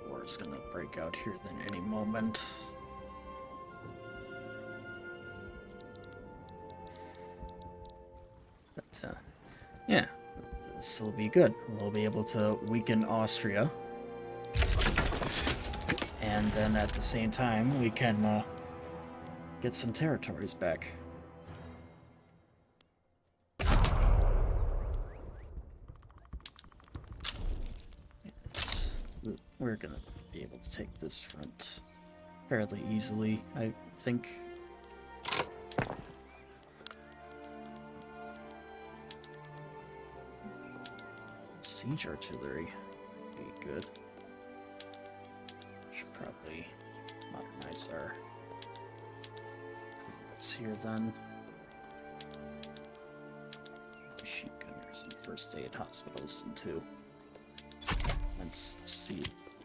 War is gonna break out here at any moment. But, yeah, this will be good. We'll be able to weaken Austria. And then at the same time, we can get some territories back. And we're gonna be able to take this front fairly easily, I think. Siege artillery would be good. Should probably modernize our units here then. Machine gunners and first aid hospitals into let's see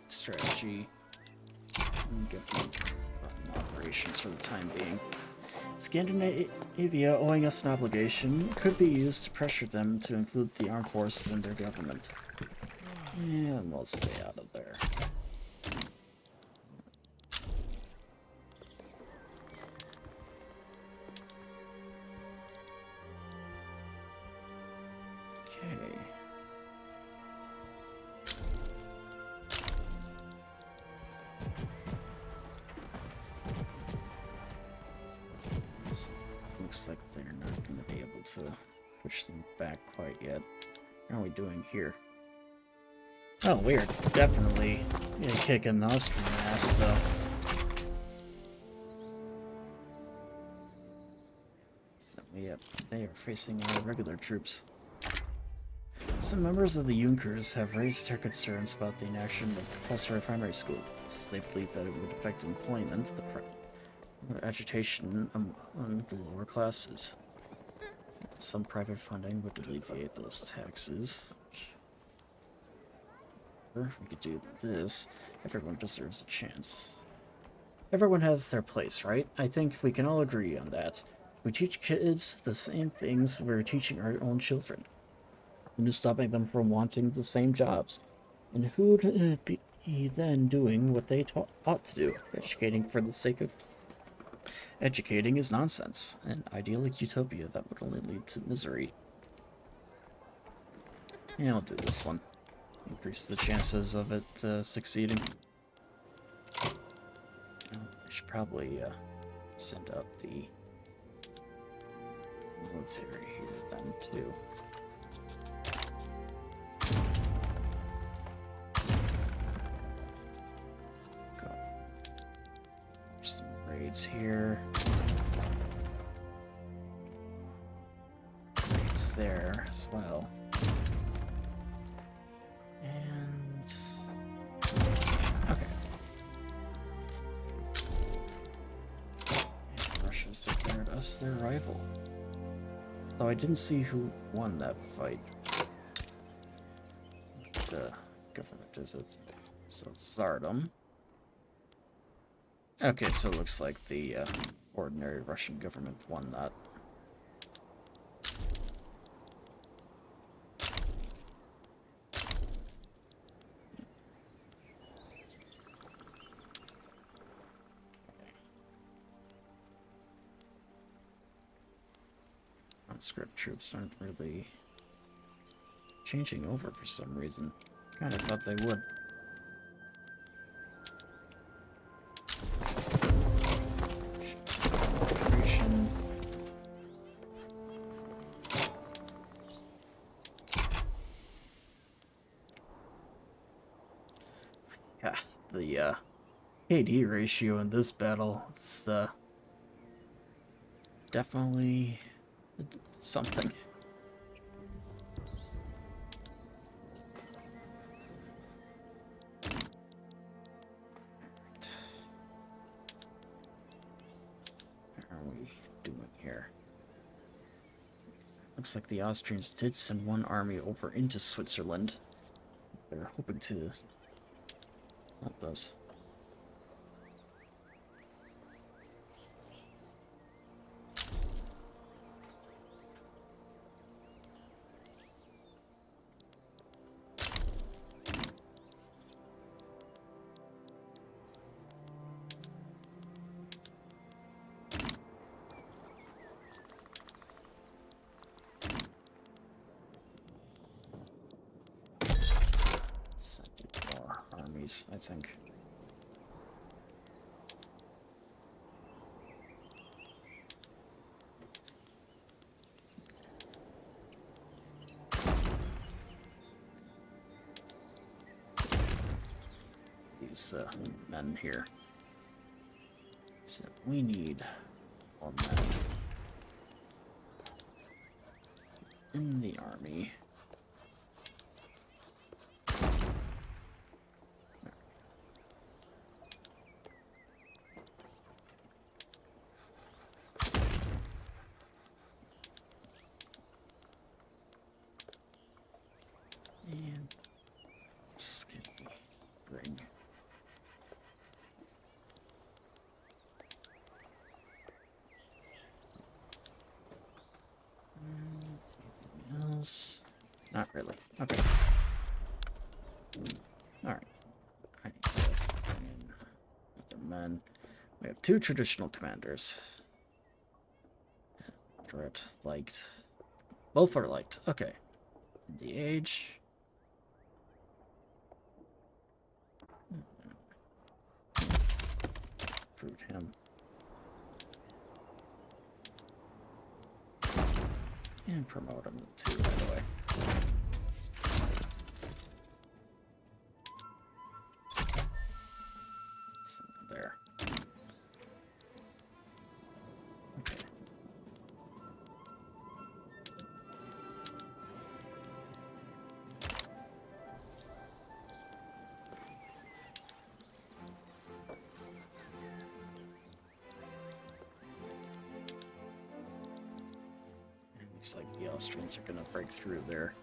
strategy and get them in operations for the time being. Scandinavia, owing us an obligation, could be used to pressure them to include the armed forces in their government. And we'll stay out of there. Okay. Looks like they're not going to be able to push them back quite yet. How are we doing here? Oh, we're definitely kicking the Austrian ass, though. So, yep, they are facing our regular troops. Some members of the Junkers have raised their concerns about the inaction of compulsory primary schools. They believe that it would affect employment, agitation among the lower classes. Some private funding would alleviate those taxes. Or we could do this. Everyone deserves a chance. Everyone has their place, right? I think we can all agree on that. We teach kids the same things we're teaching our own children. And just stopping them from wanting the same jobs. And who'd be then doing what they ought to do? Educating for the sake of educating is nonsense, an idyllic utopia that would only lead to misery. Yeah, I'll do this one. Increase the chances of it succeeding. I should probably send up the military here then, too. Some raids here. Raids there as well. And okay. And Russia's declared us their rival. Though I didn't see who won that fight. What government is it? So it's Tsardom. Okay, so it looks like the ordinary Russian government won that. Conscript troops aren't really changing over for some reason. Kind of thought they would. Yeah, the KD ratio in this battle is definitely something. How are we doing here? Looks like the Austrians did send one army over into Switzerland. They're hoping to help us. Send more armies, I think. These men here. So we need more men in the army. And this can bring anything else. Not really. Okay. Alright. I need to bring in other men. We have two traditional commanders. Moderate, liked. Both are liked. Okay. The age. Recruit him. And promote him too, by the way. There. Okay. It looks like the Austrians are gonna break through there.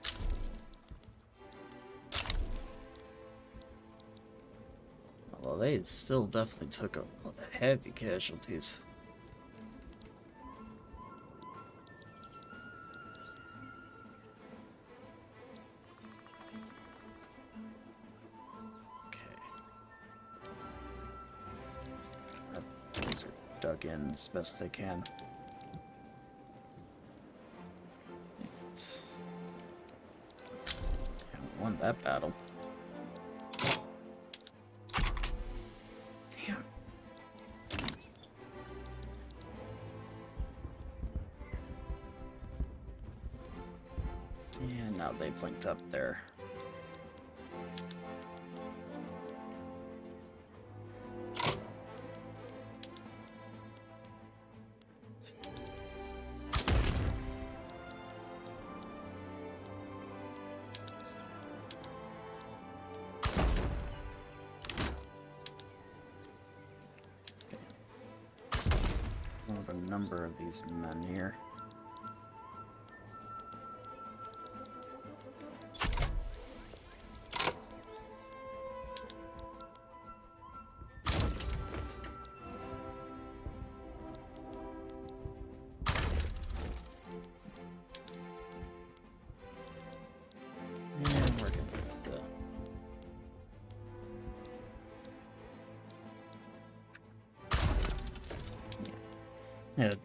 Well, they still definitely took a heavy casualties. Okay. Our boys are dug in as best they can. Yeah, we won that battle. Damn. And now they've linked up there. A number of these men here.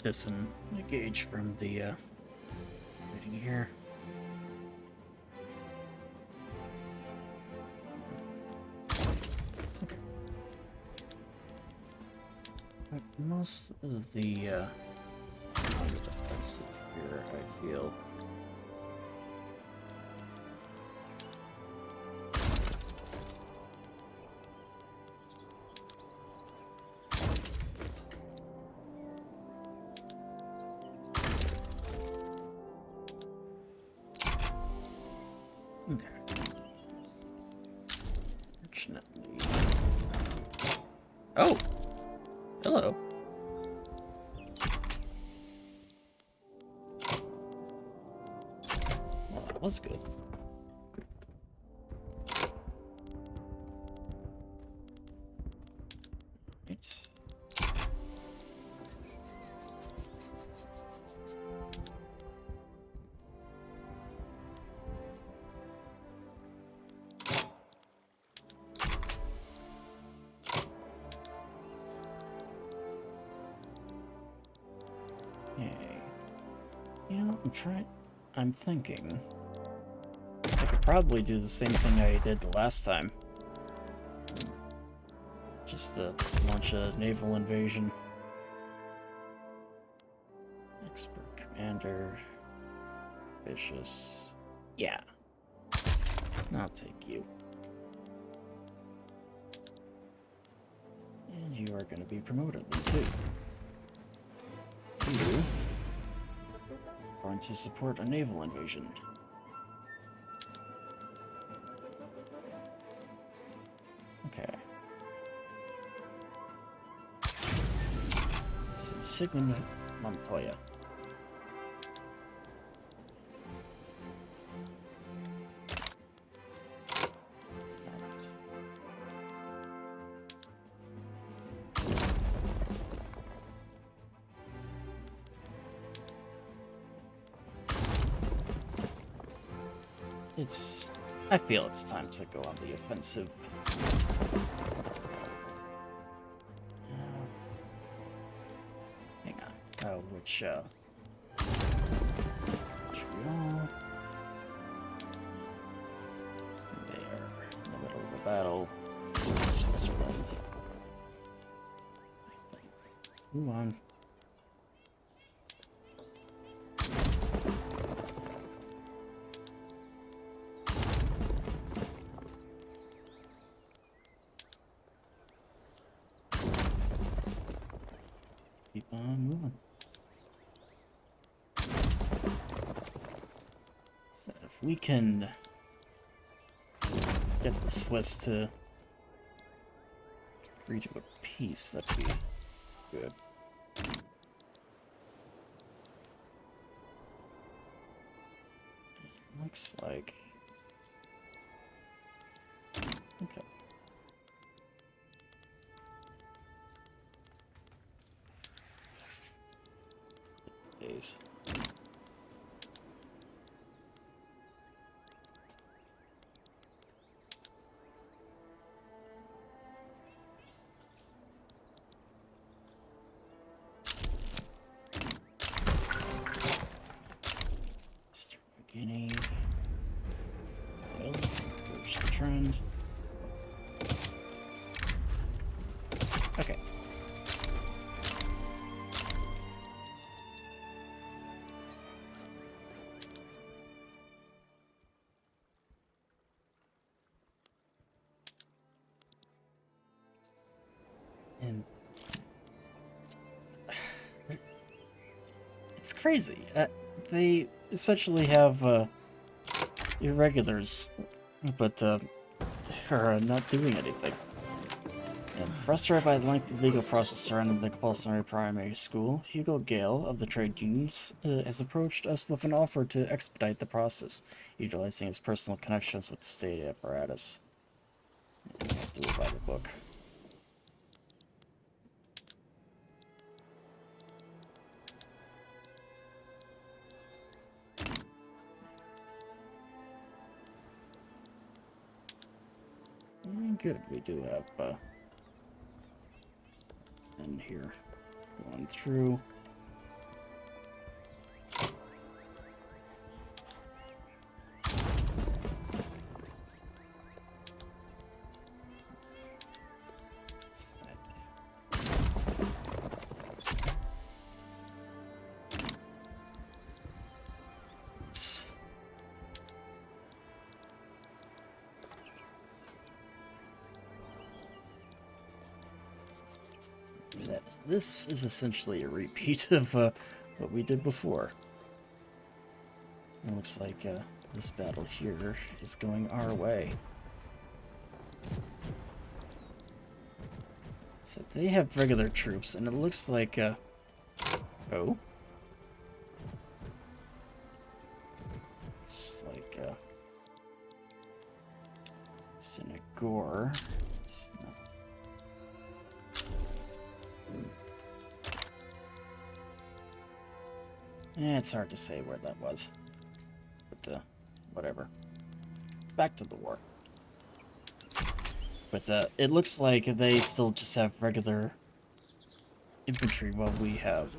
disengage from the reading here. Okay. Most of the defensive here, I feel. Okay. Fortunately. Oh! Hello. Well, that was good. Right. Yay. You know, I'm thinking I could probably do the same thing I did the last time. Just to launch a naval invasion. Expert commander. Vicious. Yeah. I'll take you. And you are going to be promoted too. You are going to support a naval invasion. Okay. So Sigmund Montoya. I feel it's time to go on the offensive. Hang on. Oh, Montreal. They are in the middle of a battle. Switzerland. Move on. Keep on moving. So if we can get the Swiss to agree to a peace, that'd be good. Looks like... Okay. Days. Beginning. Well, there's the trend. Okay. And it's crazy. They essentially have irregulars, but are not doing anything. And frustrated by the lengthy legal process surrounding the compulsory primary school, Hugo Gale of the trade unions has approached us with an offer to expedite the process, utilizing his personal connections with the state apparatus. Do it by the book. Good, we do have in here going through. this is essentially a repeat of what we did before. It looks like this battle here is going our way. So they have regular troops, and it looks like, oh. It's like, Senegor. It's hard to say where that was. But, whatever. Back to the war. But, it looks like they still just have regular infantry while we have,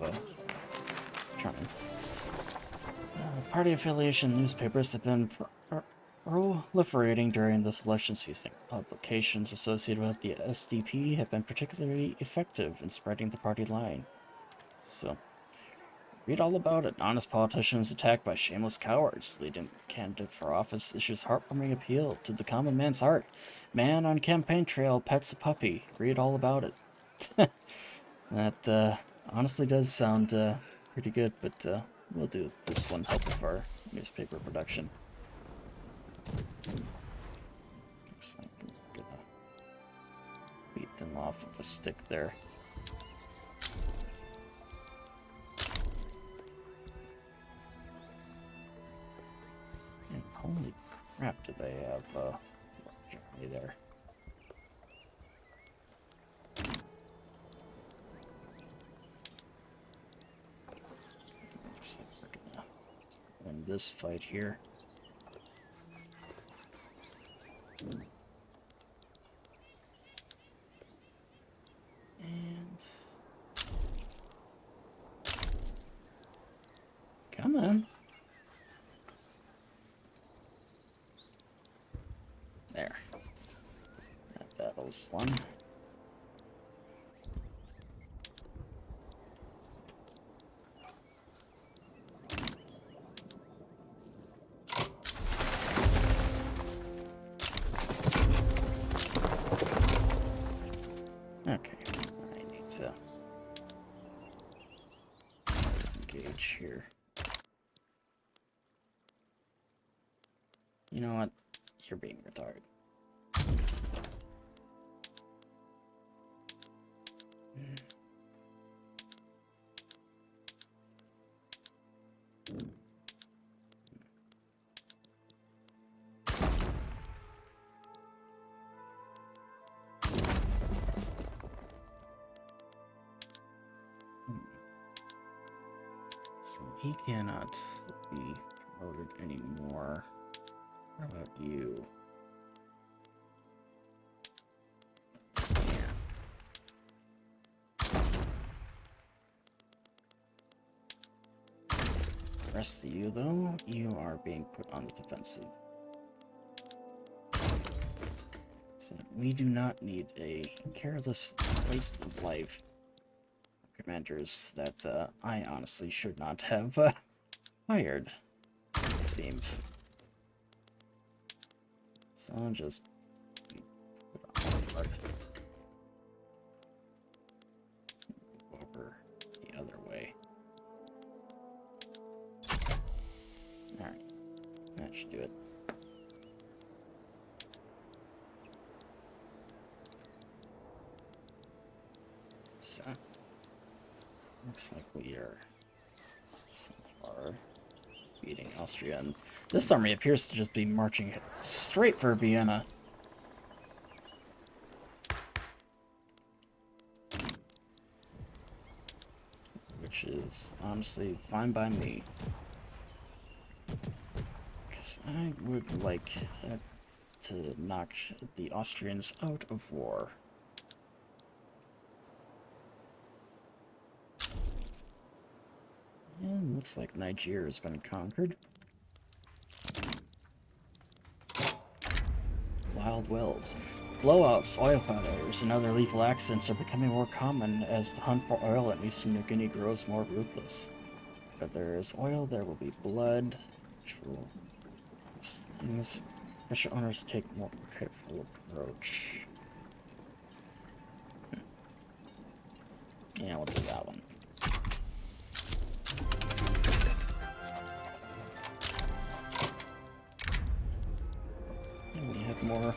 trying. Party affiliation newspapers have been proliferating during this election season. Publications associated with the SDP have been particularly effective in spreading the party line. So, read all about it. Honest politicians attacked by shameless cowards. Leading candidate for office issues heartwarming appeal to the common man's heart. Man on campaign trail pets a puppy. Read all about it. That honestly does sound pretty good, but we'll do this one help with our newspaper production. Looks like I'm gonna beat them off with a stick there. And holy crap, do they have Germany there? Looks like we're gonna win this fight here. And come on. There. That battle's won. Okay, I need to disengage here. You know what? You're being retarded. So he cannot be promoted anymore. What about you? The rest of you, though, you are being put on the defensive. So we do not need a careless waste of life commanders that I honestly should not have hired, it seems. So I'll just put on guard. Go over the other way. Alright, that should do it. So, looks like we are so far beating Austria, and this army appears to just be marching straight for Vienna. Which is honestly fine by me. Because I would like to knock the Austrians out of war. And looks like Nigeria has been conquered. Wild wells. Blowouts, oil fires, and other lethal accidents are becoming more common as the hunt for oil in eastern New Guinea grows more ruthless. If there is oil, there will be blood, which will things. Pressure owners take a more careful approach. Yeah, we'll do that one. And we have more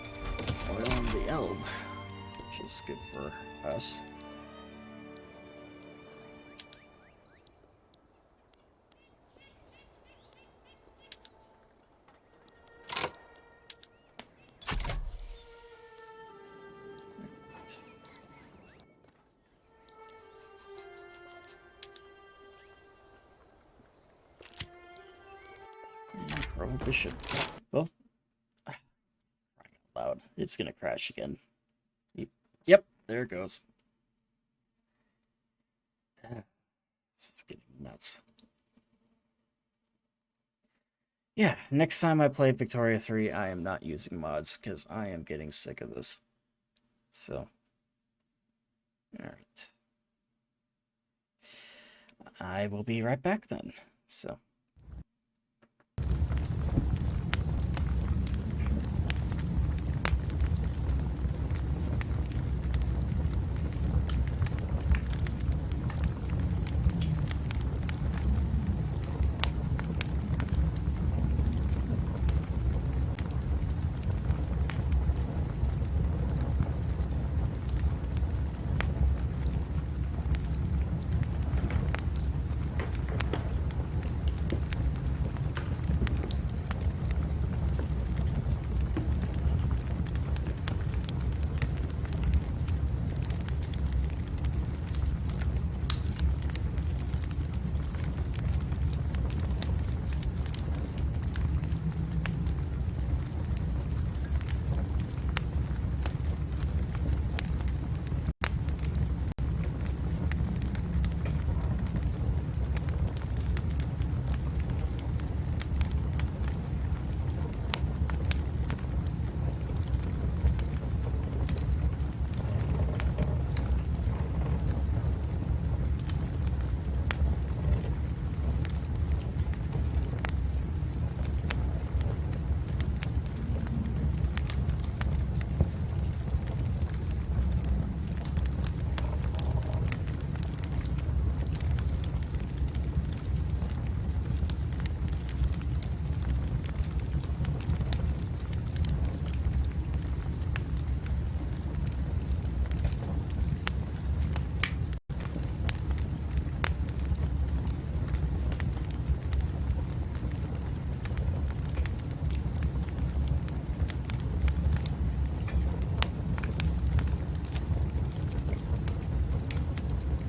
oil on the Elbe, which is good for us. Prohibition. Well, loud. It's gonna crash again. Yep, there it goes. This is getting nuts. Yeah, next time I play Victoria 3, I am not using mods, because I am getting sick of this. So, alright. I will be right back then. So.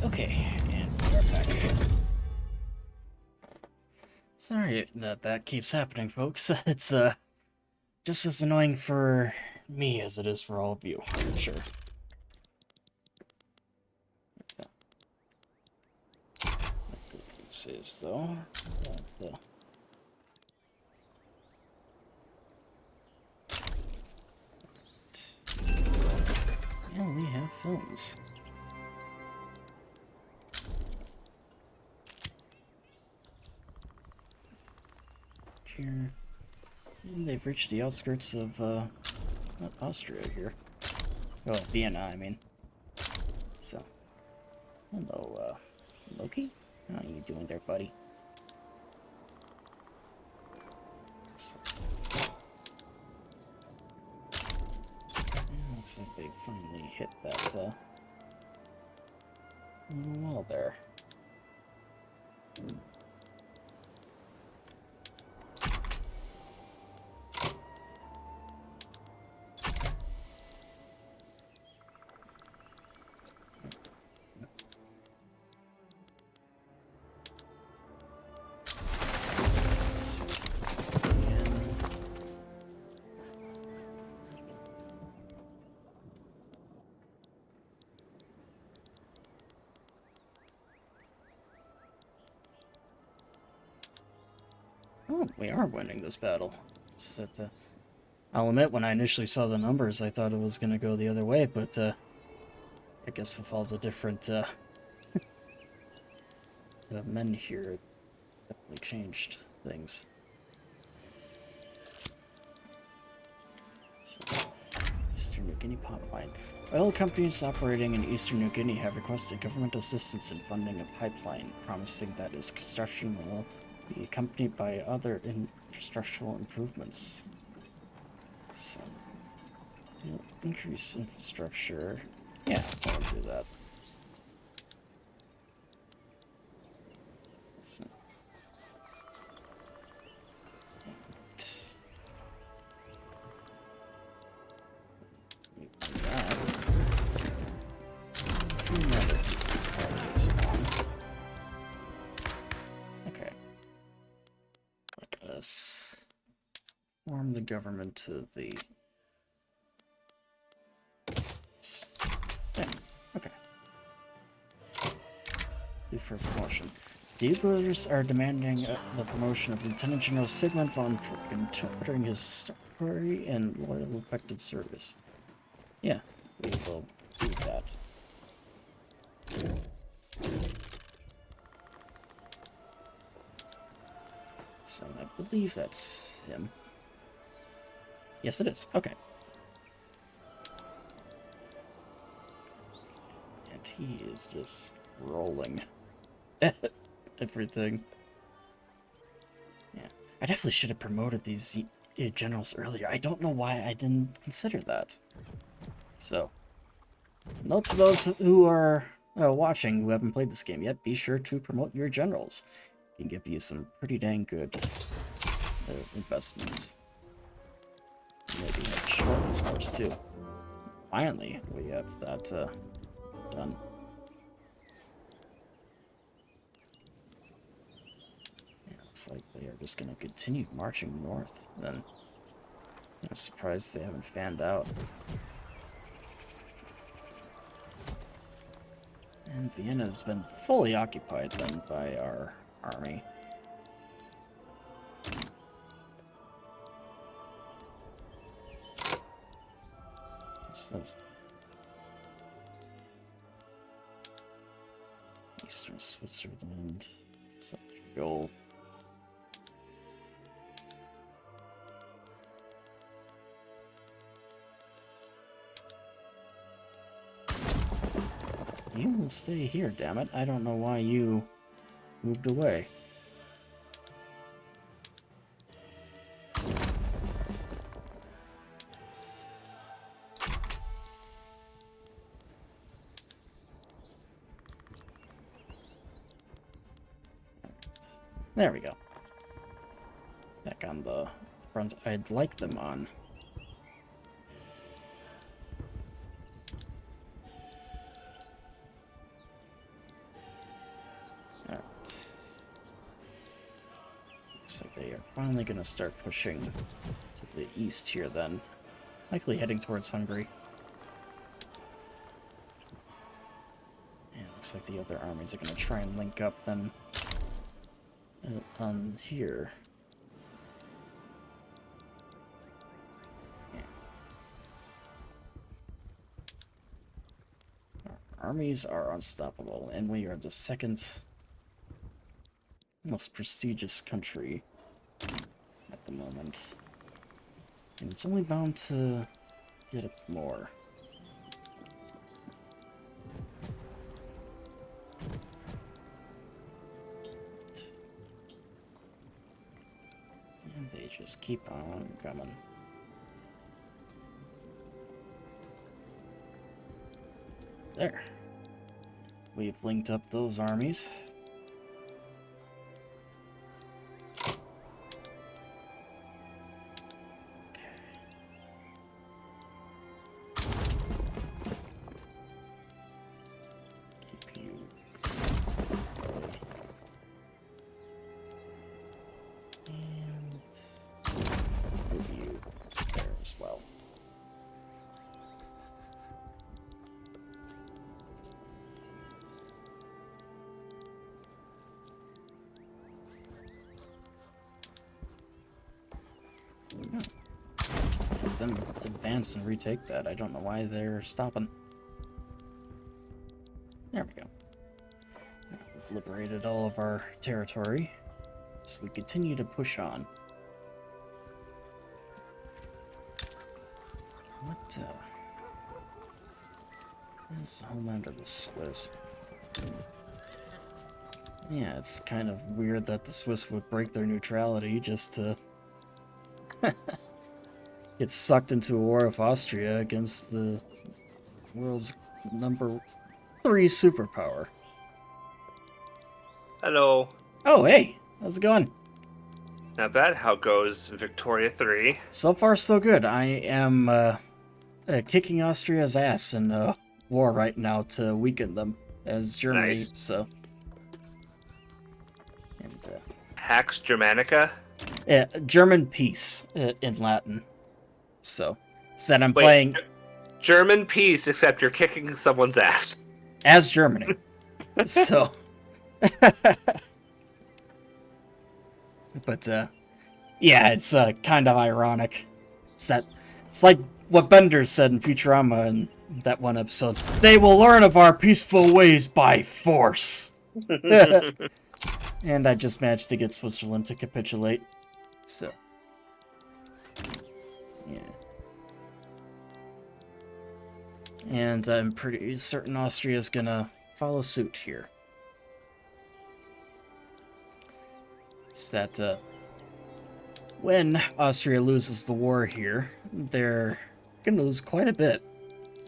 Okay, and we're back. Sorry that keeps happening, folks. It's just as annoying for me as it is for all of you, I'm sure. This is though. Yeah, we have films. Here. And they've reached the outskirts of, Austria here. Oh, Vienna, I mean. So. Hello, Loki? How are you doing there, buddy? So. Looks like they finally hit that, little wall there. Oh, we are winning this battle. I'll admit, when I initially saw the numbers, I thought it was going to go the other way, but I guess with all the different the men here, it definitely changed things. So, Eastern Guinea pipeline. Oil companies operating in eastern New Guinea have requested government assistance in funding a pipeline, promising that its construction will be accompanied by other infrastructural improvements. So, increase infrastructure. Yeah, I'll do that. So, okay. Let us form the government to the... Yeah, okay. Due for promotion. The Ubers are demanding the promotion of Lieutenant General Sigmund von Truppen, considering his story and loyal, effective service. Yeah, we will do that. So I believe that's him. Yes, it is. Okay. And he is just rolling everything. Yeah. I definitely should have promoted these generals earlier. I don't know why I didn't consider that. So, note to those who are watching who haven't played this game yet, be sure to promote your generals. It can give you some pretty dang good investments. Maybe have short wars too. Finally, we have that done. Yeah, looks like they are just gonna continue marching north. Then I'm surprised they haven't fanned out. And Vienna has been fully occupied then by our army. Says Eastern Switzerland, Central. You will stay here, damn it. I don't know why you moved away. There we go. Back on the front I'd like them on. Alright. Looks like they are finally gonna start pushing to the east here then. Likely heading towards Hungary. And looks like the other armies are gonna try and link up then on here. Yeah. Our armies are unstoppable, and we are the second most prestigious country at the moment. And it's only bound to get up more. And they just keep on coming. There. We've linked up those armies. Them advance and retake that. I don't know why they're stopping. There we go. We've liberated all of our territory, so we continue to push on. What It's the homeland of the Swiss. Yeah, it's kind of weird that the Swiss would break their neutrality just to get sucked into a war with Austria against the world's #3 superpower. Hello. Oh, hey, how's it going? Not bad. How goes Victoria 3? So far, so good. I am kicking Austria's ass in war right now to weaken them as Germany. Nice. So, and Pax Germanica? German peace in Latin. So, instead I'm Wait, playing German peace, except you're kicking someone's ass. as Germany. So, but yeah, it's kind of ironic. It's like what Bender said in Futurama in that one episode. They will learn of our peaceful ways by force. And I just managed to get Switzerland to capitulate. So, yeah. And I'm pretty certain Austria's gonna follow suit here. It's that, when Austria loses the war here, they're gonna lose quite a bit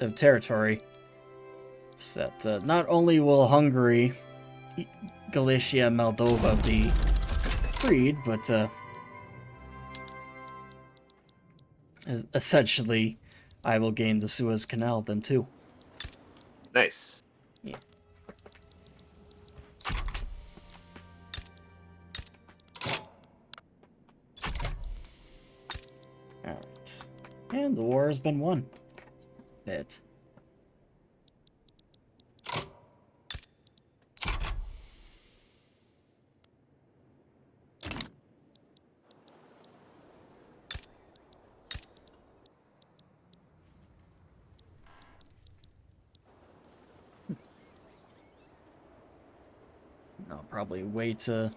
of territory. It's that, not only will Hungary, Galicia, Moldova be freed, but, essentially, I will gain the Suez Canal then too. Nice. Yeah. Alright. And the war has been won. Bit. I'll probably wait a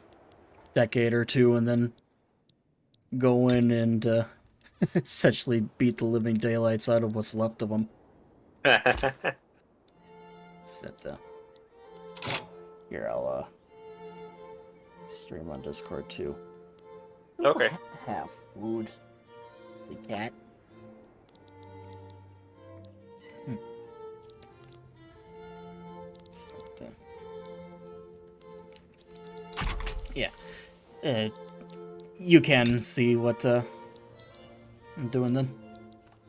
decade or two and then go in and essentially beat the living daylights out of what's left of them. Here, I'll stream on Discord too. Okay. Have food. The cat. Yeah. You can see what I'm doing then?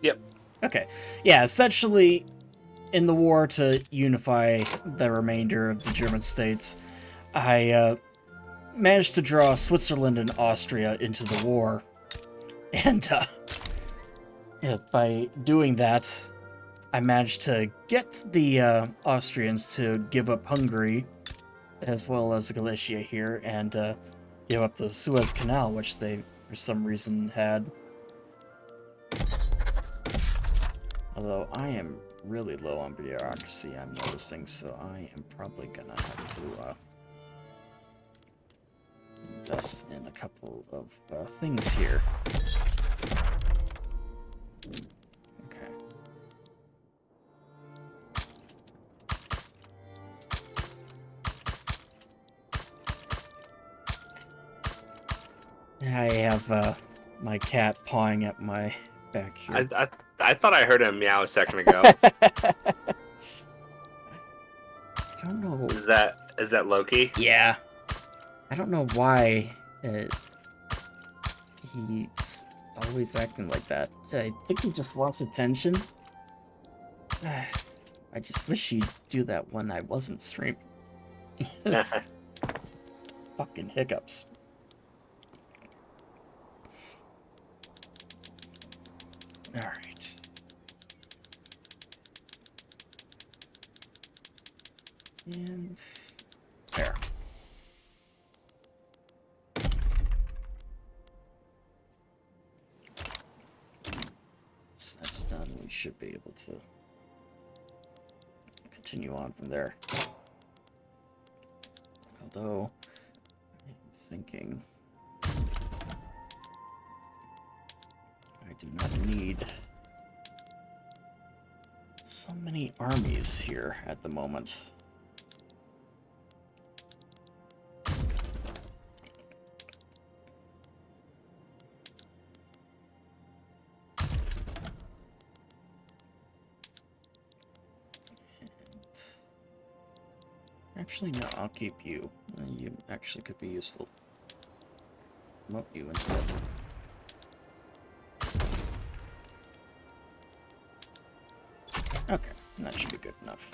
Yep. Okay. Yeah, essentially, in the war to unify the remainder of the German states, I managed to draw Switzerland and Austria into the war. And by doing that, I managed to get the Austrians to give up Hungary, as well as Galicia here, and give up the Suez Canal, which they, for some reason, had. Although I am really low on bureaucracy, I'm noticing, so I am probably gonna have to invest in a couple of things here. Okay. I have my cat pawing at my back here. I thought I heard him meow a second ago. I don't know. Is that Loki? Yeah. I don't know why he's always acting like that. I think he just wants attention. I just wish he'd do that when I wasn't streaming. Fucking hiccups. Alright. And there. So that's done. We should be able to continue on from there. Although, I'm thinking I do not need so many armies here at the moment. Actually, no, I'll keep you. You actually could be useful. Promote you instead. Okay, that should be good enough.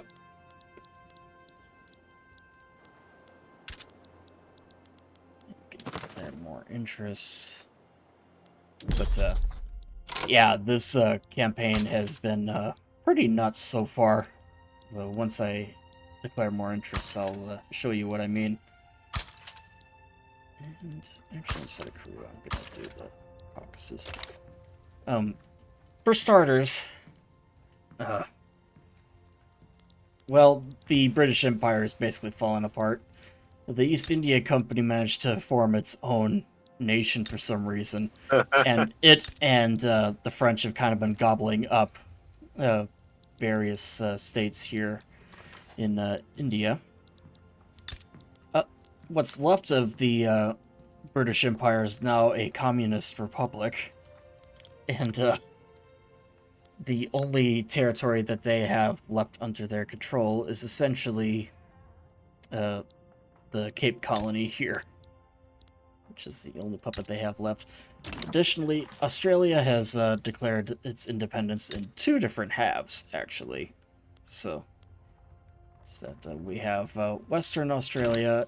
There are more interests. But, yeah, this campaign has been pretty nuts so far. Though once I declare more interests, I'll show you what I mean. And actually, instead of crew, I'm gonna do the Caucasus. For starters, well, the British Empire is basically falling apart. The East India Company managed to form its own nation for some reason, and it and the French have kind of been gobbling up various states here in India. What's left of the British Empire is now a communist republic, and the only territory that they have left under their control is essentially the Cape Colony here, which is the only puppet they have left. Additionally, Australia has declared its independence in two different halves, actually. So that we have Western Australia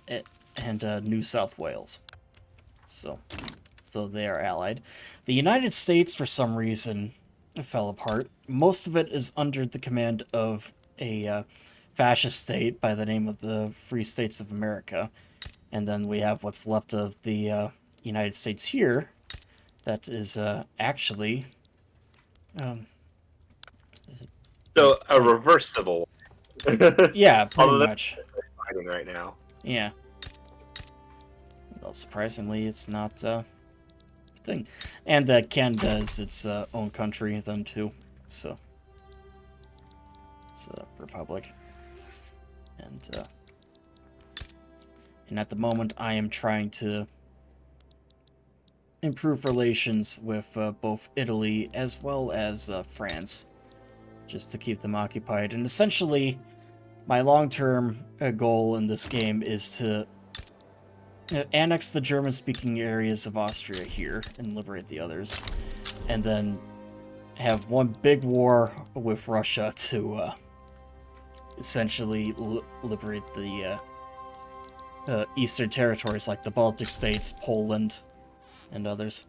and New South Wales. So they are allied. The United States, for some reason, fell apart. Most of it is under the command of a fascist state by the name of the Free States of America. And then we have what's left of the United States here that is actually... So, a reverse civil war. Yeah, pretty Although much. they're fighting right now. Yeah. Well, surprisingly, it's not a thing. And Canada is its own country then, too. So, it's a republic. And at the moment, I am trying to improve relations with both Italy as well as France, just to keep them occupied. And essentially, my long-term goal in this game is to annex the German-speaking areas of Austria here and liberate the others, and then have one big war with Russia to essentially liberate the eastern territories like the Baltic states, Poland, and others.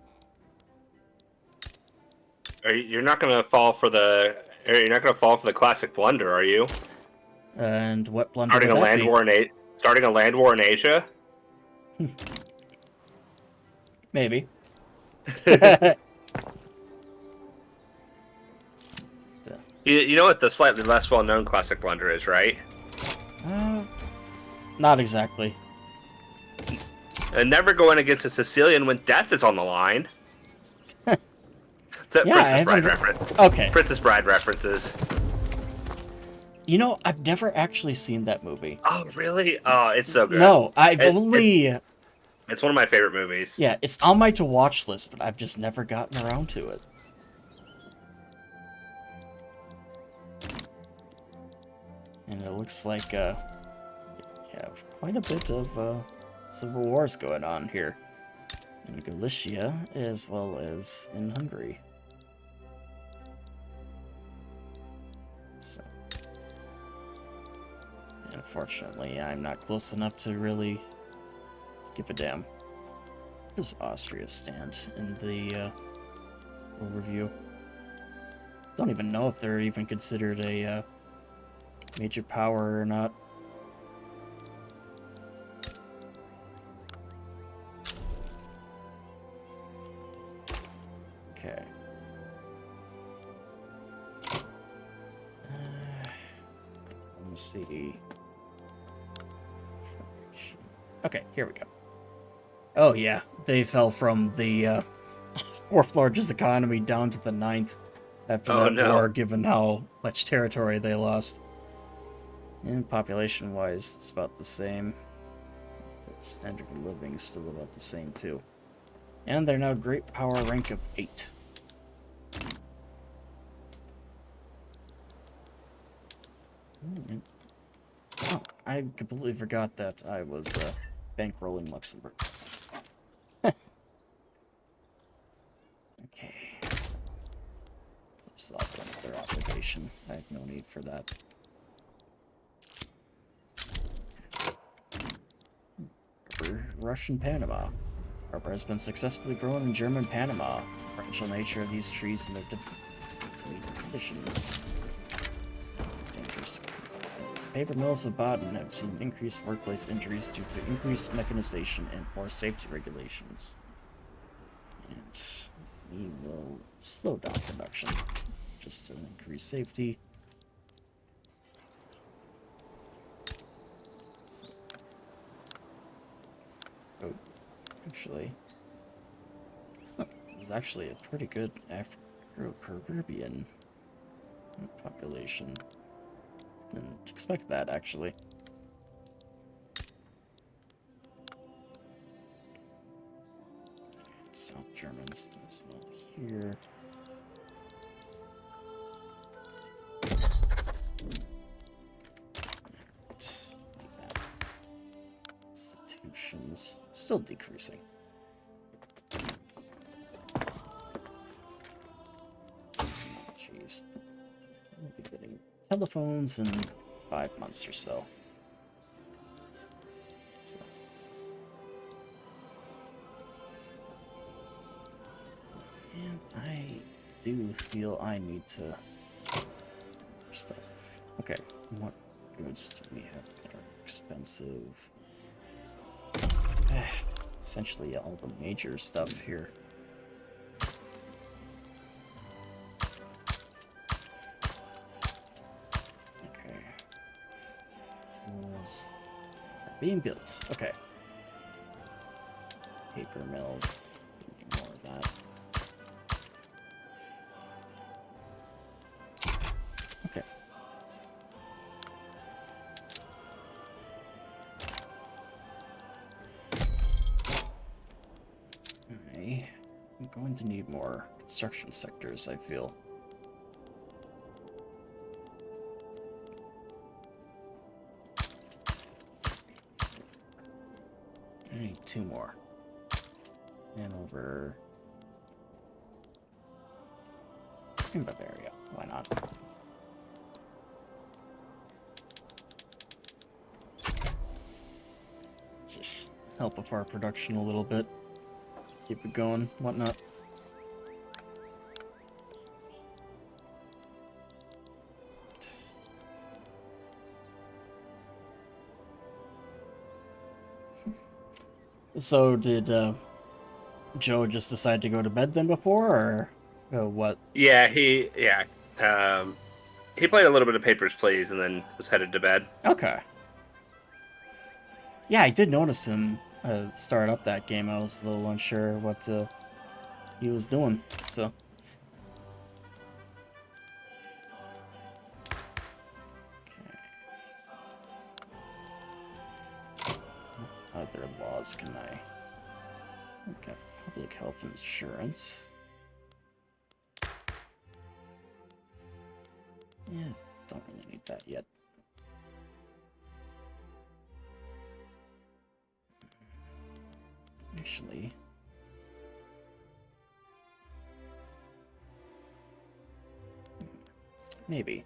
You're not going to fall for the. You're not going to fall for the classic blunder, are you? And what blunder Starting would a that land be? war in starting a land war in Asia. Maybe. You know what the slightly less well-known classic blunder is, right? Not exactly. And never going against a Sicilian when death is on the line. It's that Yeah, Princess Bride reference. Okay. Princess Bride references. You know, I've never actually seen that movie. Oh, really? Oh, it's so good. No, I've only... It's one of my favorite movies. Yeah, it's on my to-watch list, but I've just never gotten around to it. And it looks like, you have quite a bit of, civil wars going on here. In Galicia, as well as in Hungary. So... Unfortunately, I'm not close enough to really give a damn. Where does Austria stand in the overview? Don't even know if they're even considered a major power or not. Okay. Let me see. Okay, here we go. Oh yeah, they fell from the 4th largest economy down to the 9th after Oh that no. war, given how much territory they lost. And population-wise, it's about the same. The standard of living is still about the same, too. And they're now great power rank of 8. Oh, I completely forgot that I was bankrolling Luxembourg. Okay. Solve their obligation. I have no need for that. Russian Panama. Rubber has been successfully grown in German Panama. The fragile nature of these trees and their difficult conditions. Dangerous. Paper mills of Baden have seen increased workplace injuries due to increased mechanization and poor safety regulations. And we will slow down production just to increase safety. So, oh, actually, this is actually a pretty good Afro-Caribbean population. Didn't expect that, actually. South Germans as well here. Institutions still decreasing. Jeez. We'll be getting telephones in 5 months or so. And I do feel I need to do more stuff. Okay, what goods do we have that are expensive? Essentially all the major stuff here. Okay. Tools are being built. Okay. Paper mills. Need more of that. Okay. I'm going to need more construction sectors, I feel. I need 2 more. Hanover. In Bavaria. Why not? Just help with our production a little bit. Keep it going, whatnot. So did Joe just decide to go to bed then before, or what? Yeah, he played a little bit of Papers, Please, and then was headed to bed. Okay. Yeah, I did notice him start up that game. I was a little unsure what he was doing, so. Okay. What other laws can I? Okay, public health insurance. Yeah, don't really need that yet. Actually, maybe.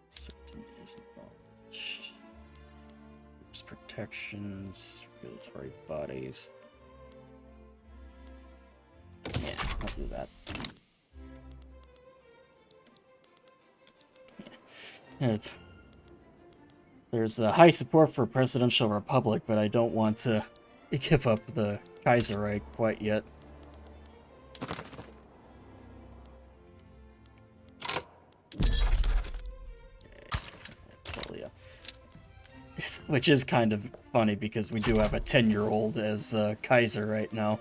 Certain disadvantage. Groups protections, regulatory bodies. Yeah, I'll do that. Yeah. There's a high support for a presidential republic, but I don't want to give up the Kaiserreich quite yet. Anatolia. Which is kind of funny because we do have a 10-year-old as Kaiser right now.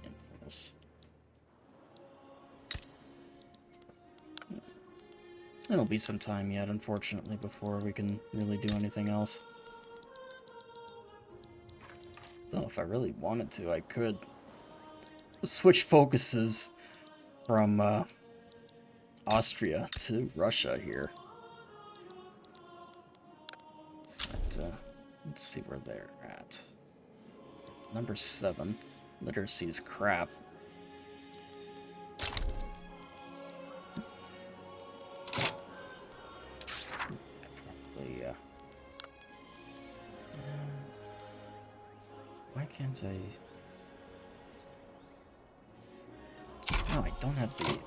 Infamous. It'll be some time yet, unfortunately, before we can really do anything else. Though if I really wanted to, I could switch focuses from Austria to Russia here. Let's see where they're at. Number 7. Literacy is crap. Probably, why can't I... No, I don't have the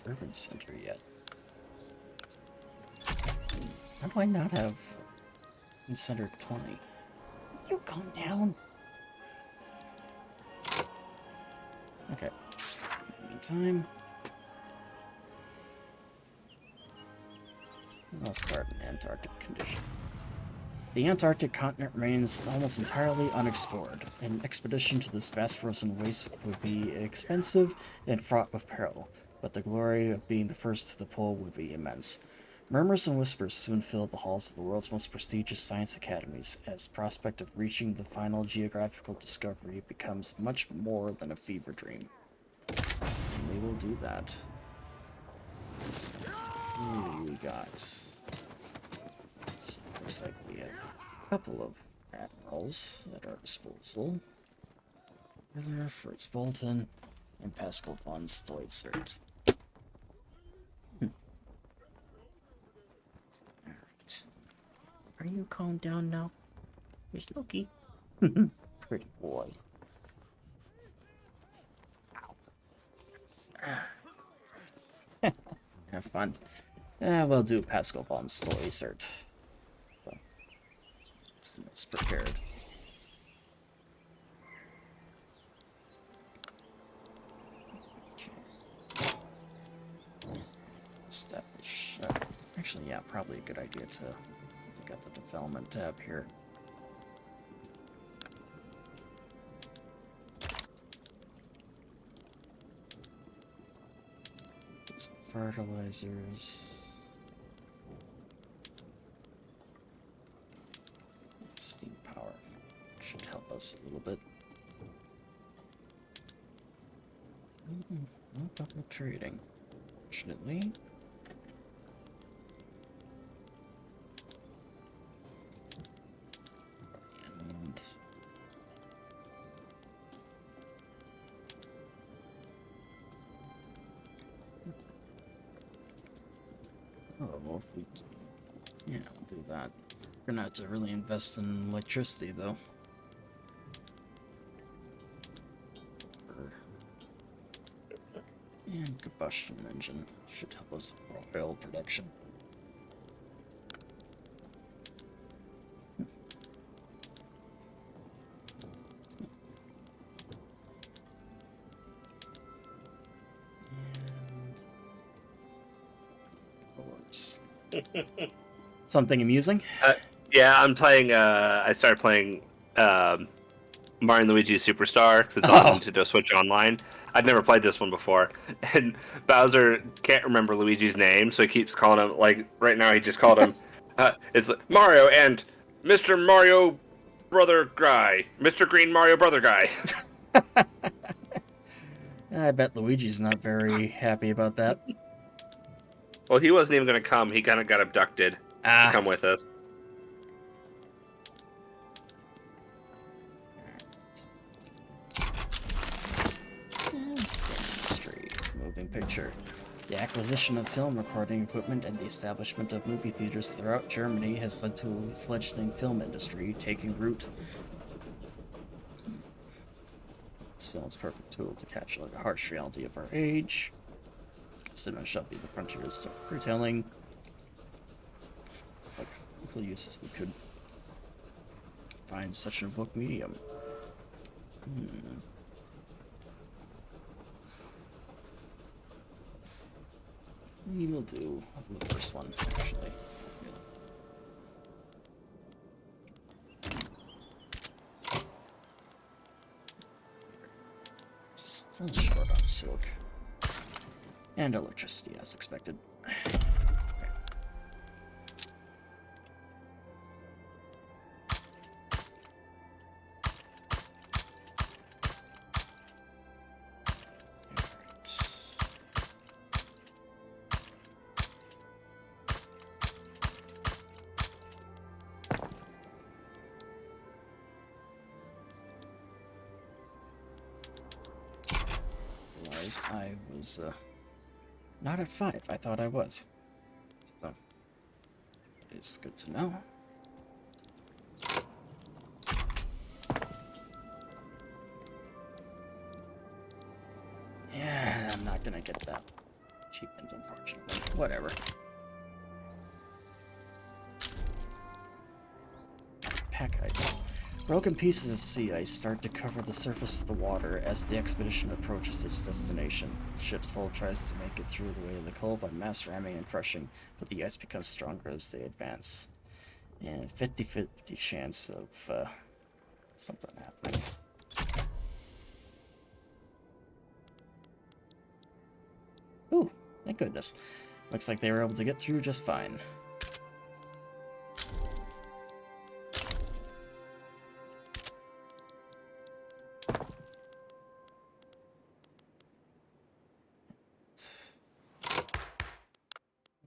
urban center yet. How do I not have in center 20? You calm down. Okay. Meantime, I'll start an Antarctic condition. The Antarctic continent remains almost entirely unexplored. An expedition to this vast frozen waste would be expensive and fraught with peril, but the glory of being the first to the pole would be immense. Murmurs and whispers soon filled the halls of the world's most prestigious science academies, as prospect of reaching the final geographical discovery becomes much more than a fever dream. And we will do that. So, who we got? So, looks like we have a couple of admirals at our disposal. Miller, Fritz Bolton, and Pascal von Stoitzert. Alright. Are you calmed down now? Here's Loki. Pretty boy. Have fun. We'll do Pascal von Stoitzert. It's the most prepared. Establish. Actually, yeah, probably a good idea to look at the development tab here. Get some fertilizers. Steam power should help us a little bit. No double trading, fortunately. And well, if we yeah, we'll do that. We're gonna have to really invest in electricity, though. And combustion engine should help us with oil production. And something amusing? Yeah, I'm playing. I started playing Mario and Luigi Superstar because it's on Nintendo Switch Online. I'd never played this one before, and Bowser can't remember Luigi's name, so he keeps calling him. Like right now, he just called him. It's like Mario and Mr. Mario Brother Guy, Mr. Green Mario Brother Guy. I bet Luigi's not very happy about that. Well, he wasn't even going to come. He kind of got abducted to come with us. Moving picture. The acquisition of film recording equipment and the establishment of movie theaters throughout Germany has led to a fledgling film industry taking root. Film's perfect tool to capture the harsh reality of our age. Cinema shall be the frontier of storytelling. Like equal uses we could find such an invoked medium. We will do the first one, actually. Still short on silk. And electricity, as expected. I was not at 5. I thought I was. So, it is good to know. Yeah, I'm not gonna get that achievement, unfortunately. Whatever. Pack ice. Broken pieces of sea ice start to cover the surface of the water as the expedition approaches its destination. The ship's hull tries to make it through the way of the coal by mass ramming and crushing, but the ice becomes stronger as they advance. And 50-50 chance of something happening. Ooh, thank goodness. Looks like they were able to get through just fine.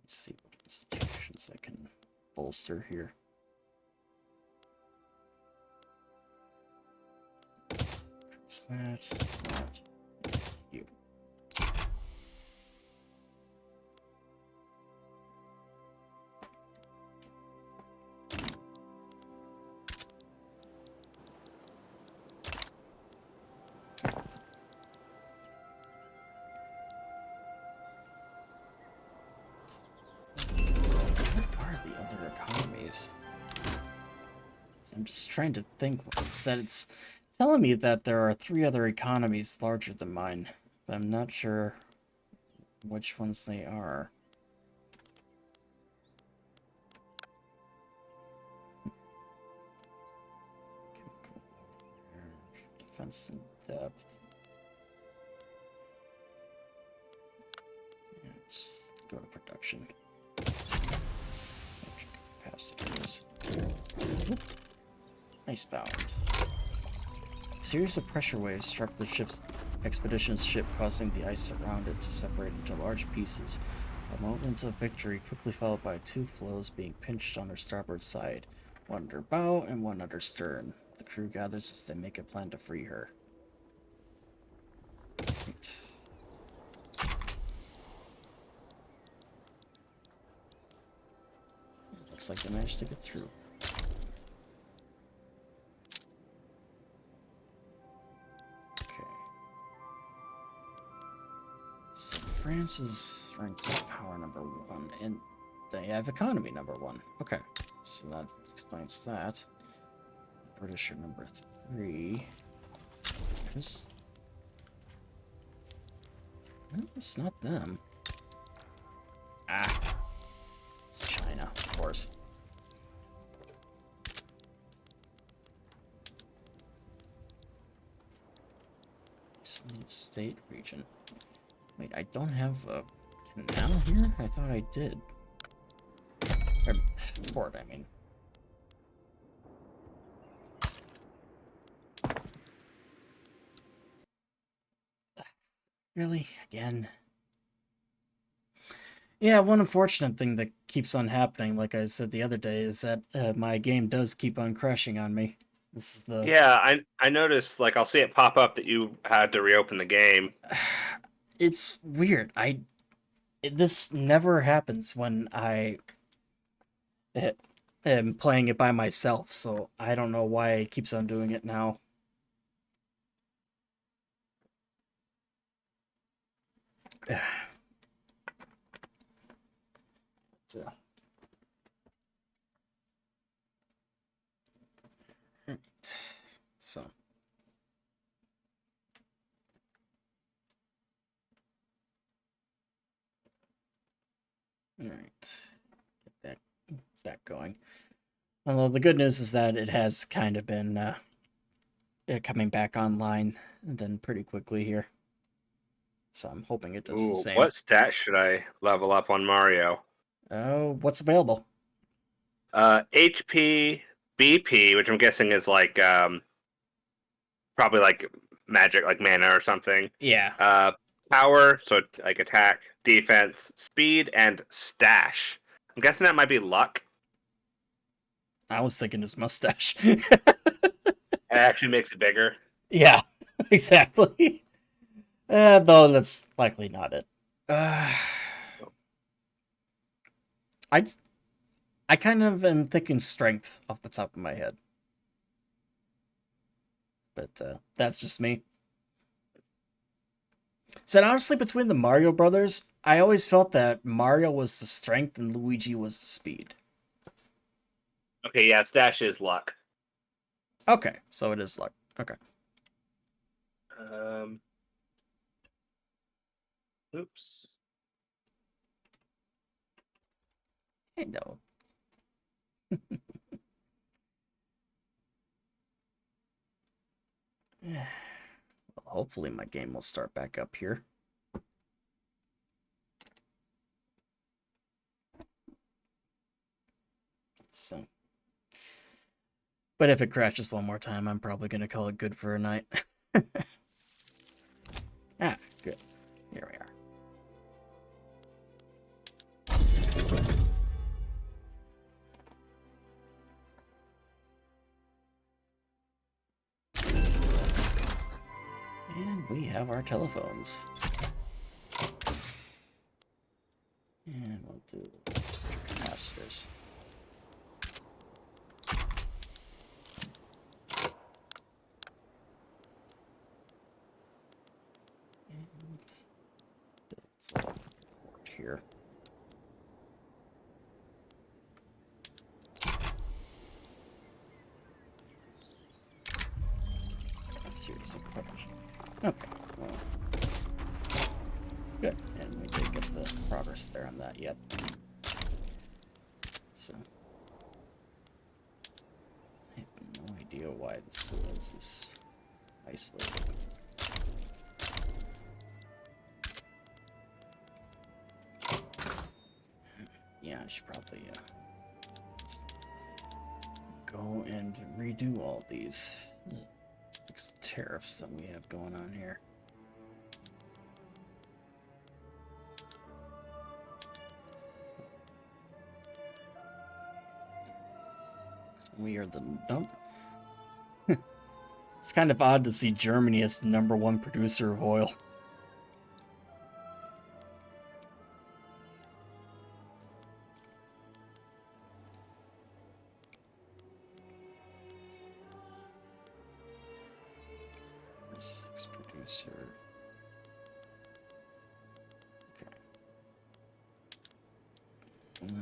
See what institutions I can bolster here. Increase that, you. I'm just trying to think. It's telling me that there are 3 other economies larger than mine, but I'm not sure which ones they are. Defense and depth. Let's go to production. Capacitors. Icebound. A series of pressure waves struck the expedition's ship, causing the ice around it to separate into large pieces. A moment of victory quickly followed by 2 floes being pinched on her starboard side, one under bow and one under stern. The crew gathers as they make a plan to free her. Right. Looks like they managed to get through. France is ranked as power number 1, and they have economy number 1. Okay, so that explains that. British are number 3. No, it's not them. Ah, it's China, of course. State region. Wait, I don't have a canal here? I thought I did. Or, port, I mean. Really? Again? Yeah, one unfortunate thing that keeps on happening, like I said the other day, is that my game does keep on crashing on me. This is the... Yeah, I noticed, like, I'll see it pop up that you had to reopen the game. It's weird. This never happens when I am playing it by myself, so I don't know why it keeps on doing it now. All right, get that going. Although the good news is that it has kind of been coming back online then pretty quickly here. So I'm hoping it does the Ooh, same. what stat should I level up on Mario? Oh, what's available? HP, BP, which I'm guessing is like probably like magic, like mana or something. Yeah, Uh, Power, so like attack, defense, speed, and stash. I'm guessing that might be luck. I was thinking his mustache. It actually makes it bigger. Yeah, exactly. Though that's likely not it. Uh, I I kind of am thinking strength off the top of my head, but that's just me. Said honestly, between the Mario brothers, I always felt that Mario was the strength and Luigi was the speed. Okay, yeah, stash is luck. Okay, so it is luck. Okay. Um, oops. Hey, no. Well, hopefully my game will start back up here. So, but if it crashes one more time, I'm probably gonna call it good for a night. Ah, good. Here we are. And we have our telephones. And we'll do capacitors. And it's all here. Seriously, okay. Well, good. And we did get the progress there on that yet. So I have no idea why this is isolated. Yeah, I should probably go and redo all these tariffs that we have going on here. We are the nope. It's kind of odd to see Germany as the #1 producer of oil. Six producer. Okay.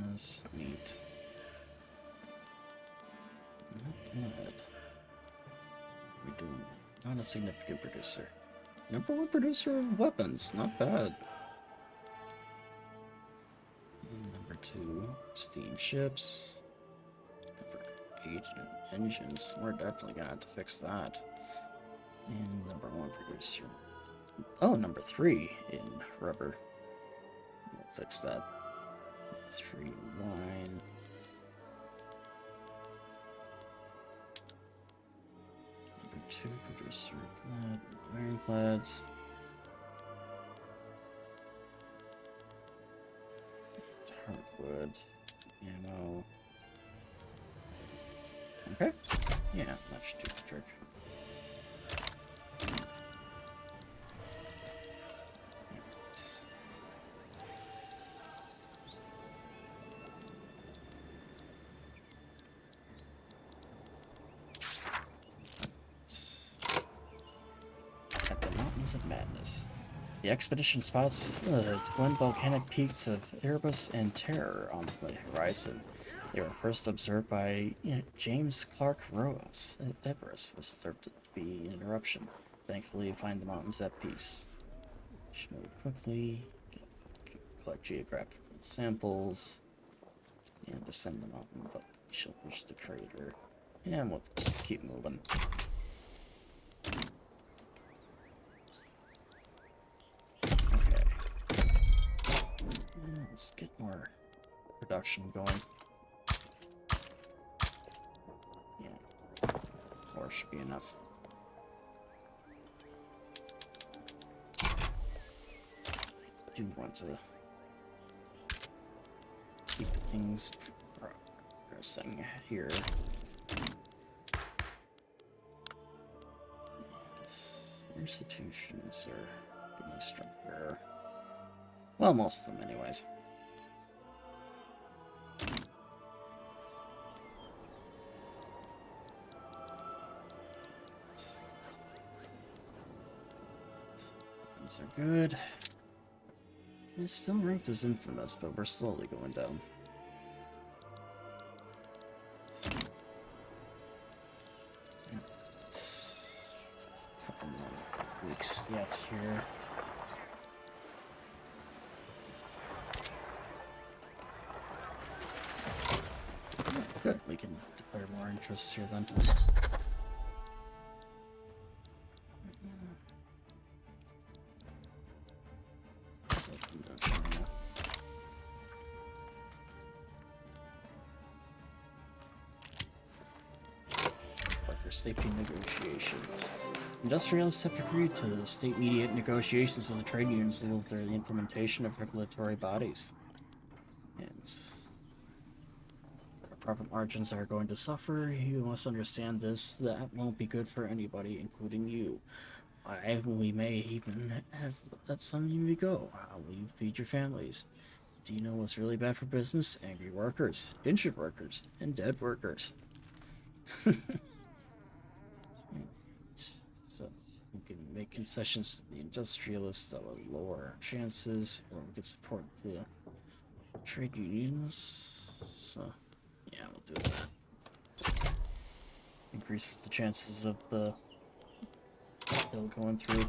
Let's meet. Not bad. We do not a significant producer. #1 producer of weapons, not bad. And #2, steamships. #8, engines. We're definitely gonna have to fix that. And #1 producer. Oh, #3 in rubber. We'll fix that. 3 wine. #2 producer of ironclads. Hardwood. Ammo. Okay. Yeah, that should do the trick. At the Mountains of Madness. The expedition spots the twin volcanic peaks of Erebus and Terror on the horizon. They were first observed by James Clark Ross. Everest was observed to be an eruption. Thankfully, you find the mountains at peace. Should move quickly. Collect geographical samples and to send them out, but she'll reach the crater. And we'll just keep moving. Okay. Let's get more production going. Yeah. 4 should be enough. I do want to keep things progressing here. And institutions are getting stronger. Well, most of them anyways. These are good. It's still ranked as infamous, but we're slowly going down. So, a couple more weeks yet here. Yeah, good, we can declare more interest here then. Safety negotiations. Industrialists have agreed to state-mediated negotiations with the trade unions to through the implementation of regulatory bodies. And our profit margins are going to suffer. You must understand this. That won't be good for anybody, including you. We may even have let some of you go. How will you feed your families? Do you know what's really bad for business? Angry workers, injured workers, and dead workers. So we can make concessions to the industrialists that will lower our chances, or we can support the trade unions. So yeah, we'll do that. Increases the chances of the bill going through.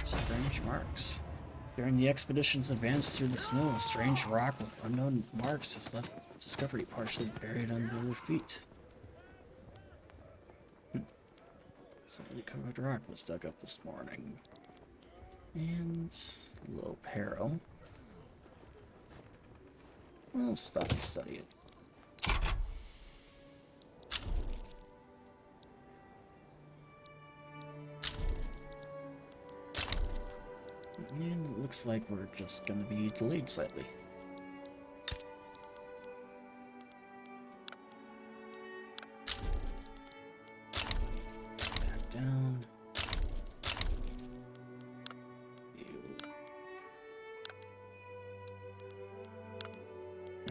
Strange marks. During the expedition's advance through the snow, a strange rock with unknown marks is left discovery partially buried under their feet. Slightly covered rock was dug up this morning. And low peril. We'll stop and study it. And it looks like we're just gonna be delayed slightly. Back down.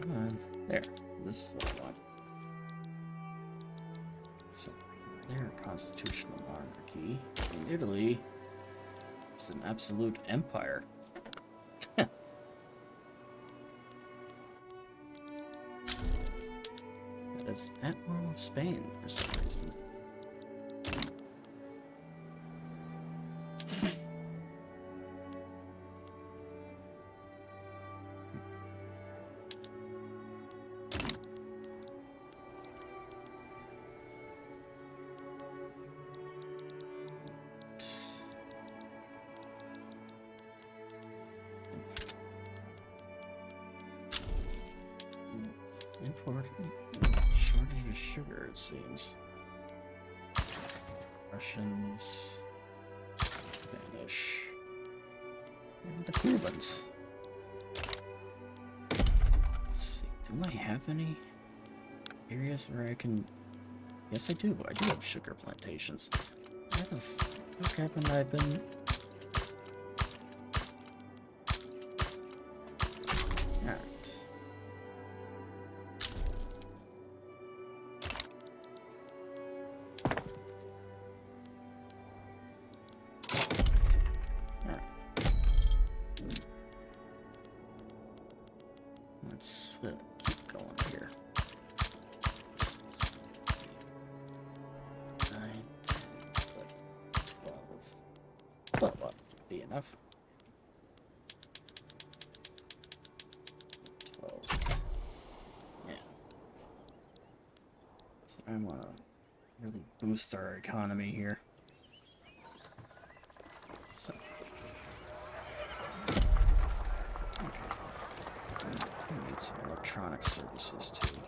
Come on. There. This is what I want. So, their constitutional monarchy. In Italy, it's an absolute empire. That is Admiral of Spain for some reason. Important shortage of sugar, it seems. Russians, Spanish, and the Cubans. Let's see, do I have any areas where I can... Yes, I do. I do have sugar plantations. Where the fuck haven't I been... Alright. Well, that be enough. 12. Yeah. So I want to really boost our economy here. So. Okay. I need some electronic services too.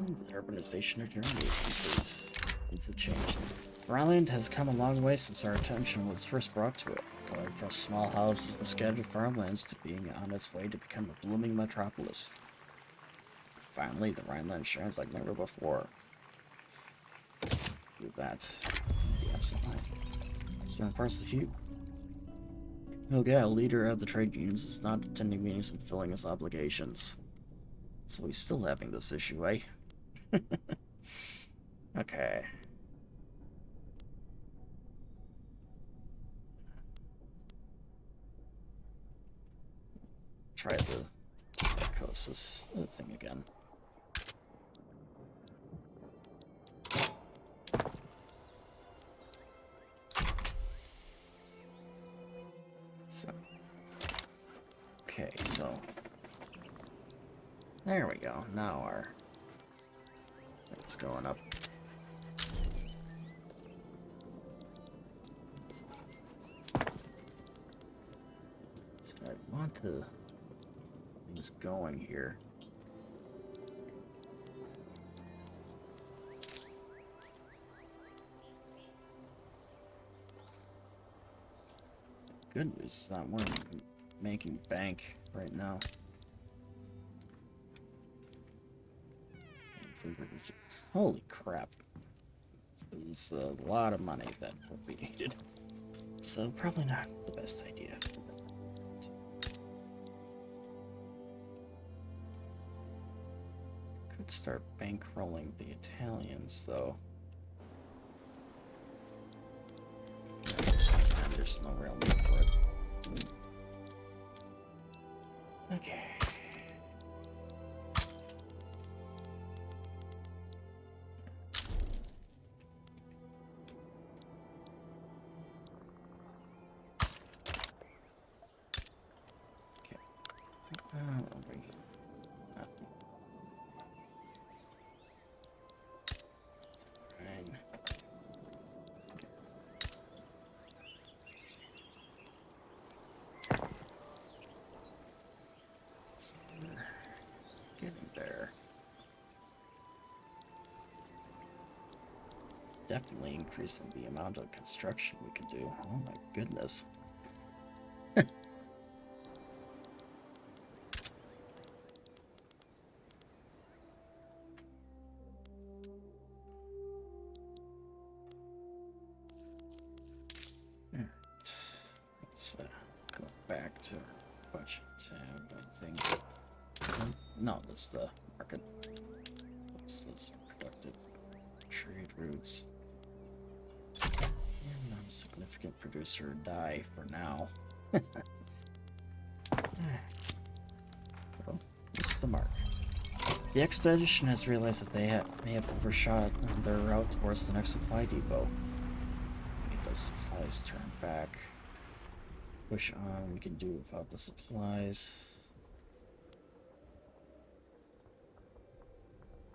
The urbanization of Germany is complete. Needs a change. Rhineland has come a long way since our attention was first brought to it, going from small houses and scattered farmlands to being on its way to become a blooming metropolis. Finally, the Rhineland shines like never before. Do that. Be absent mind. It's been parts of Hugh. Helga, leader of the trade unions, is not attending meetings and filling his obligations. So he's still having this issue, eh? Okay. Try the psychosis thing again. So. Okay, so. There we go. Now our thing's going up. So I want to things going here. Good news is not one making bank right now. Holy crap. There's a lot of money that will be needed. So probably not the best idea. Could start bankrolling the Italians though. There's no real need for it. Okay. Wait. Nothing. Fine. So we're getting there. Definitely increasing the amount of construction we can do. Oh my goodness. Let's go back to budget tab, I think. No, that's the market. What's this? Productive trade routes. And not a significant producer die for now. Well, this is the mark. The expedition has realized that they may have overshot their route towards the next supply depot. Need the supplies turned back. Push on, we can do without the supplies.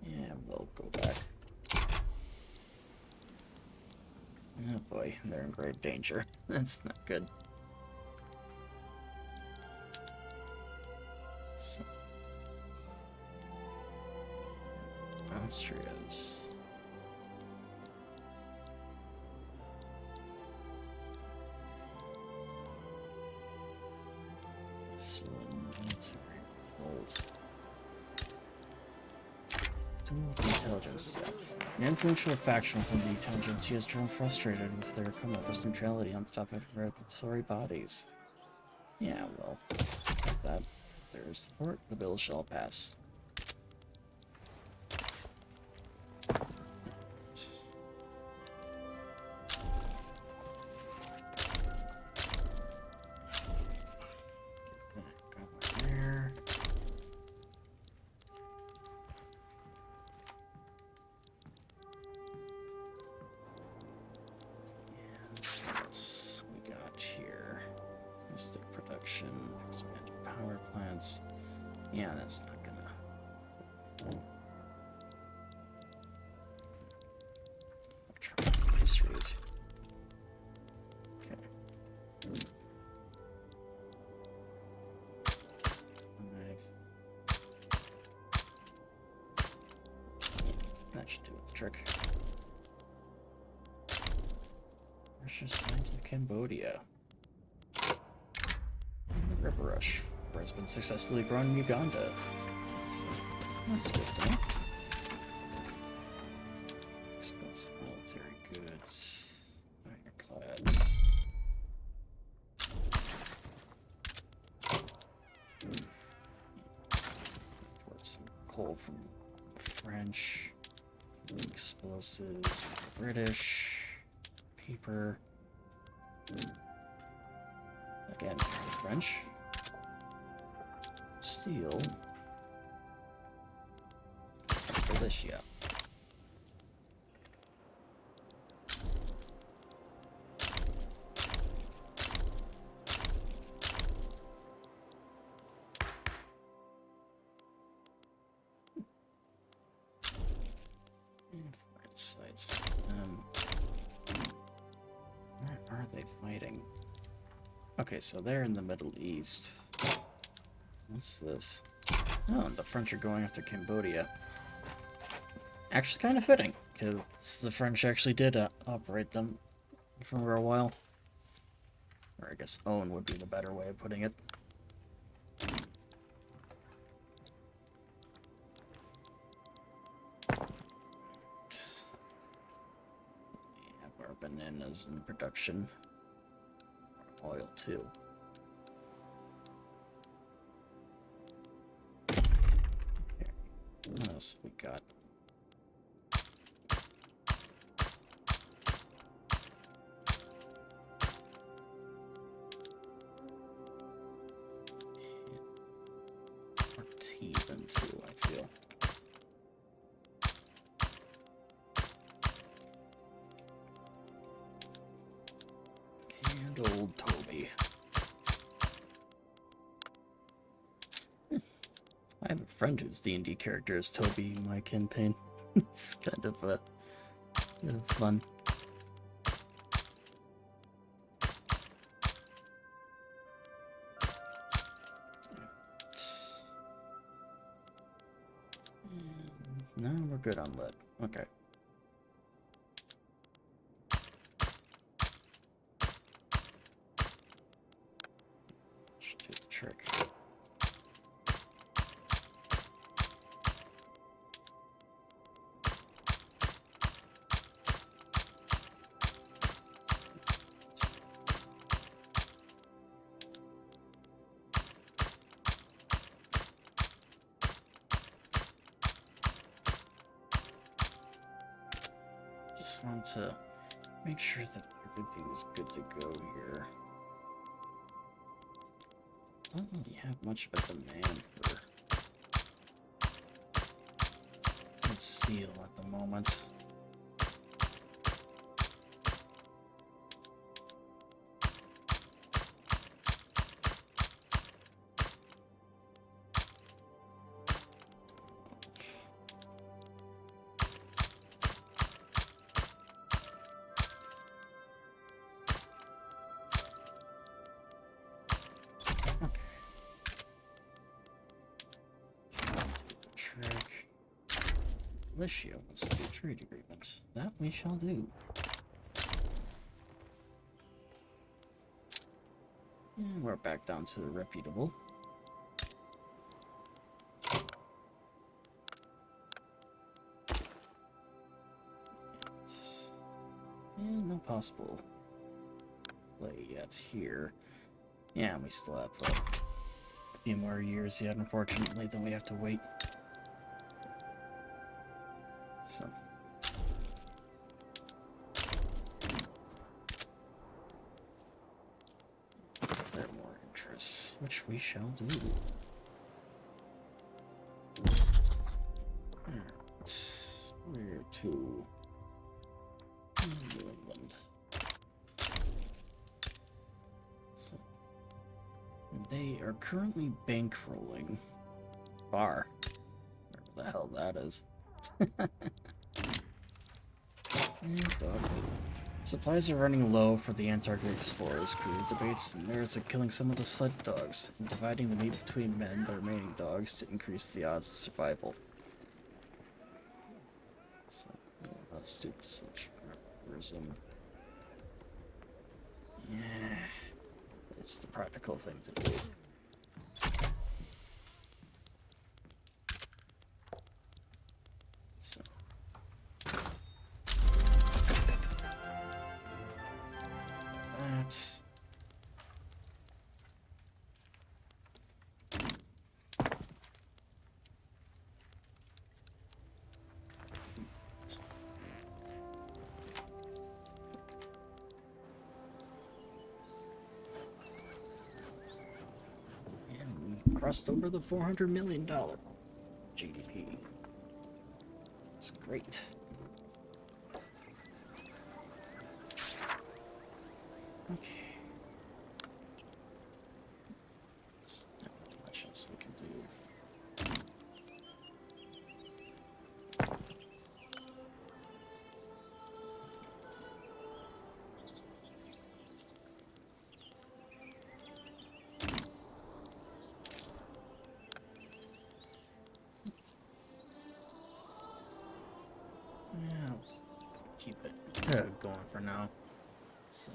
Yeah, we'll go back. Oh boy, they're in grave danger. That's not good. So, Austria's. So, military revolt. Intelligence. An influential faction within the intelligence has grown frustrated with their commander's neutrality on the top of regulatory bodies. Yeah, well, with that their support, the bill shall pass. plants. Yeah, that's not gonna... Pastries. Okay. 5. That should do it, the trick. Precious signs of Cambodia. And the river rush, where has been successfully grown in Uganda. So, that's good to know. Expensive military goods. Ironclads. Import some coal from French. Explosives from British. Paper. Again, French. Steel. Prussia. And French sites. Where are they fighting? Okay, so they're in the Middle East. What's this? Oh, the French are going after Cambodia. Actually kind of fitting, because the French actually did operate them for a while. Or I guess own would be the better way of putting it. We have our bananas in production. Oil too. Okay. What else have we got? More tea than too, I feel. And old Toby. I have a friend whose D&D character is Toby in my campaign. It's kind of fun. No, we're good on lead. Okay. Should do the trick. Just want to make sure that everything is good to go here. Don't really have much of a demand for steel at the moment. Trick. Licio wants to do a trade agreement. That we shall do. And we're back down to reputable. And no possible play yet here. Yeah, we still have a few more years yet, unfortunately, then we have to wait. So. There are more interests, which we shall do. Alright. Where to? New England. So. They are currently bankrolling. Bar. Whatever the hell that is. Supplies are running low for the Antarctic Explorers crew. Debates the merits of killing some of the sled dogs and dividing the meat between men and the remaining dogs to increase the odds of survival. So, let's do such resume. Yeah, it's the practical thing to do. So. That. And we crossed over the $400 million GDP. It's great. Okay. There's not really much else we can do. Yeah, keep it going for now. So,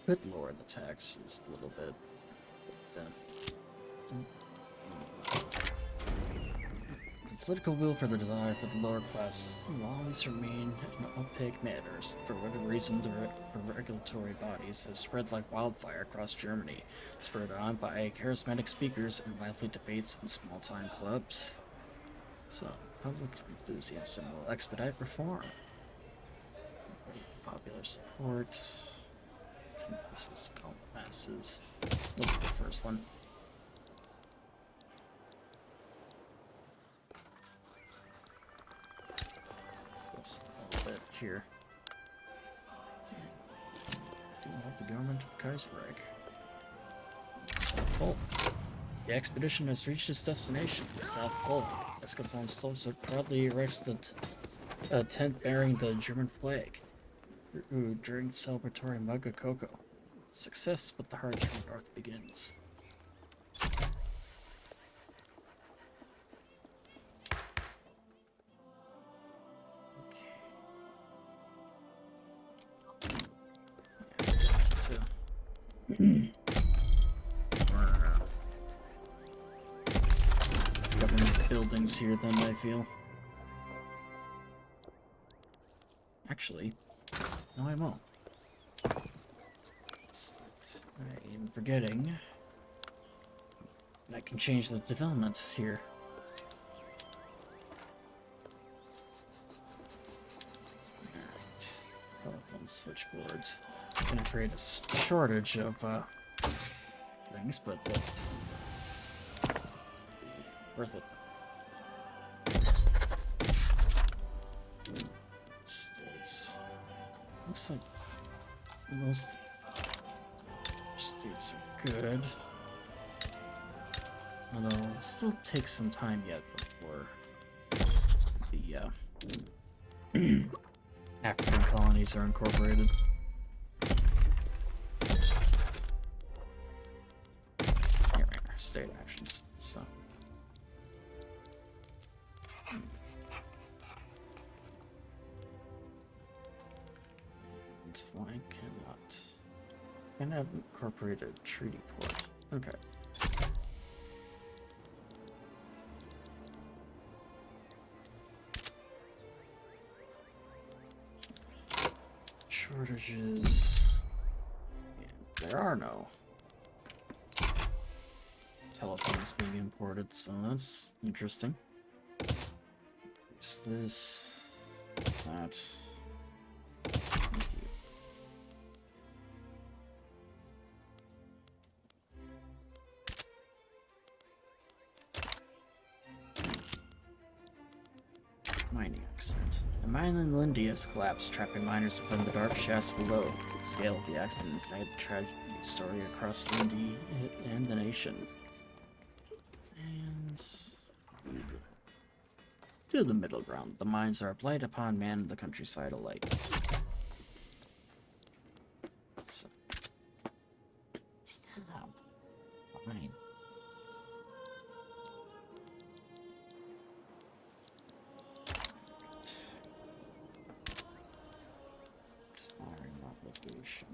could lower the taxes a little bit, but the political will for the desire for the lower classes will always remain in opaque matters. For whatever reason, the regulatory bodies has spread like wildfire across Germany, spurred on by charismatic speakers and lively debates in small-time clubs. So, public enthusiasm will expedite reform. Popular support. Convinces calm masses. Look at the first one. Just a little bit here. Do have the government of Kaiserreich. South Pole. The expedition has reached its destination, the South Pole. Escapon Slopes proudly erects a tent bearing the German flag. During the celebratory mug of cocoa. Success, but the hard turn north begins. So, government buildings here, then I feel. Actually, no, I won't. I am forgetting. I can change the development here. Alright. Telephone switchboards. Gonna create a shortage of things, but worth it. States. Looks like most states are good. Although it'll still take some time yet before the African colonies are incorporated. Here we are, state actions. So. It's fine, cannot incorporate a treaty port. Okay. Shortages. Yeah, there are no telephones being imported, so that's interesting. Is this that? Thank you. Mining accident. A mine in Lindy has collapsed, trapping miners within the dark shafts below. The scale of the accident is made tragedy story across India and the nation. And to the middle ground. The mines are a blight upon man and the countryside alike. So. Stop. Fine. Expiring obligation.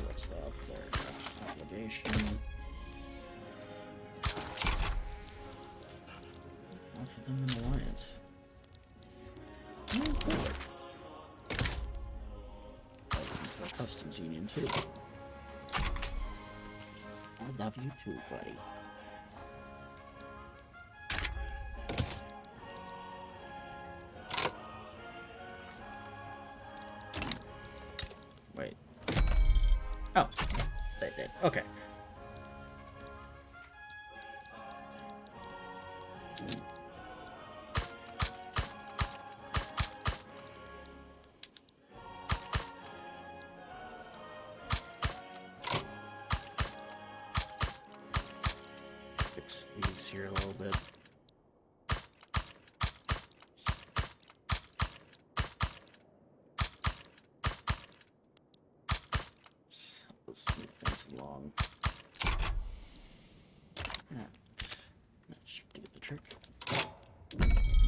What's up there? Obligation. Offer them an alliance. Oh, good. Into a customs union too. I love you too, buddy. Wait. Oh, they did. Okay. Fix these here a little bit. Just help us move things along. Yeah, that should do the trick.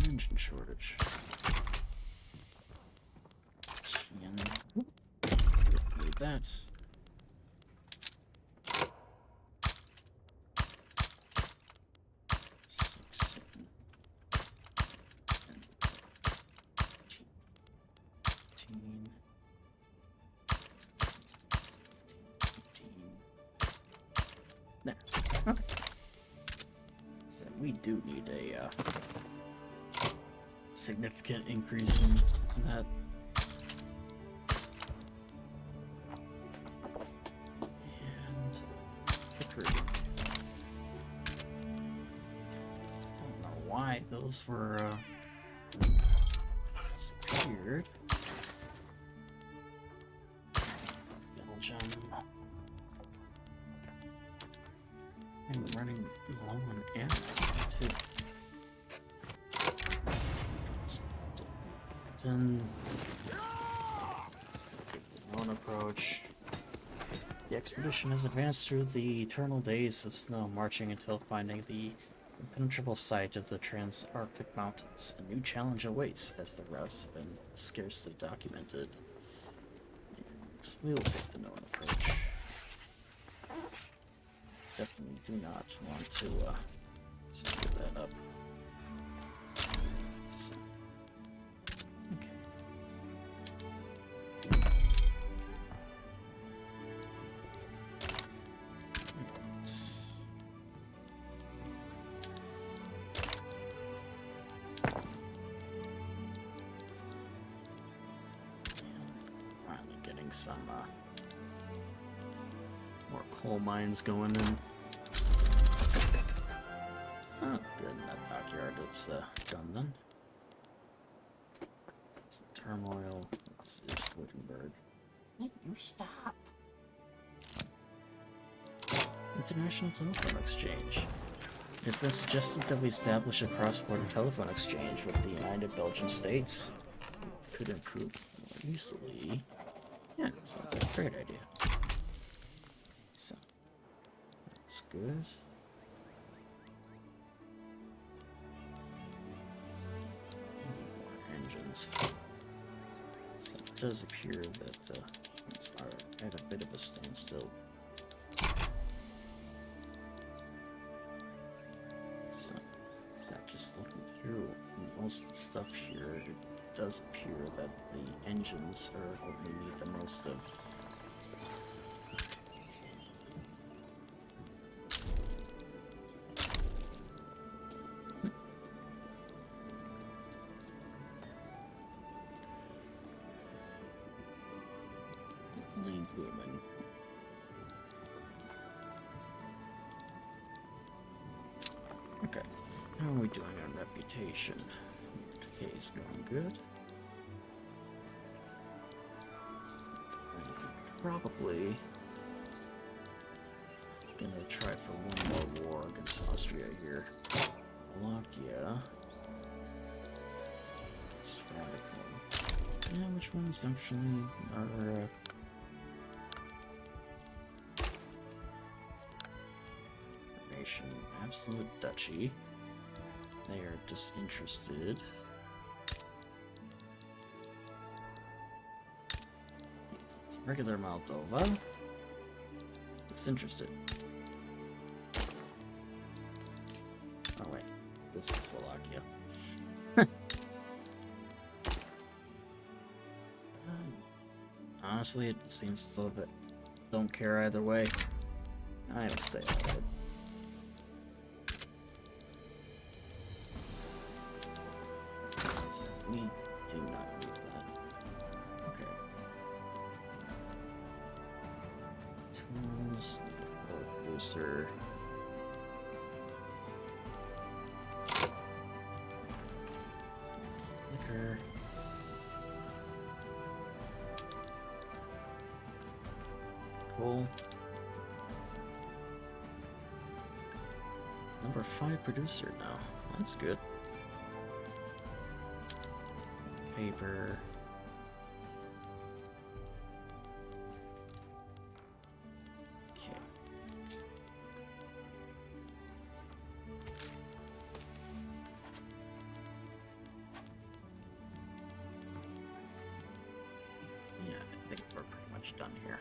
Engine shortage. And need that. 6, 7, 10, 15, 16, 18. There. Okay. So we do need a significant increase in that. And the crew. Don't know why those were disappeared. Belgium. And running low on ammo too. Then take the lone approach. The expedition has advanced through the eternal days of snow, marching until finding the impenetrable site of the Trans-Arctic Mountains. A new challenge awaits, as the routes have been scarcely documented. And we will take the known approach. Definitely do not want to screw that up. So, okay. Right. Finally getting some more coal mines going in. Oh, good. That dockyard is done then. Some turmoil. This is Wittenberg. Make you stop. International Telephone Exchange. It has been suggested that we establish a cross-border telephone exchange with the United Belgian States. It could improve more easily. Yeah, sounds like a great idea. So, that's good. Engines. So it does appear that things are at a bit of a standstill. So, is that just looking through most of the stuff here? It does appear that the engines are what we need the most of. Lean booming. Okay. How are we doing on reputation? Okay, is going good. Probably gonna try for one more war against Austria here. Wallachia. It's radical. Yeah, which ones actually are nation? Absolute Duchy. They are disinterested. It's regular Moldova. Disinterested. Oh wait, this is Wallachia. Honestly, it seems as though that don't care either way. I will stay on it. We do not need that. Okay. Tools, producer. Liquor. Coal. Number 5 producer now. That's good. Paper. Okay. Yeah, I think we're pretty much done here.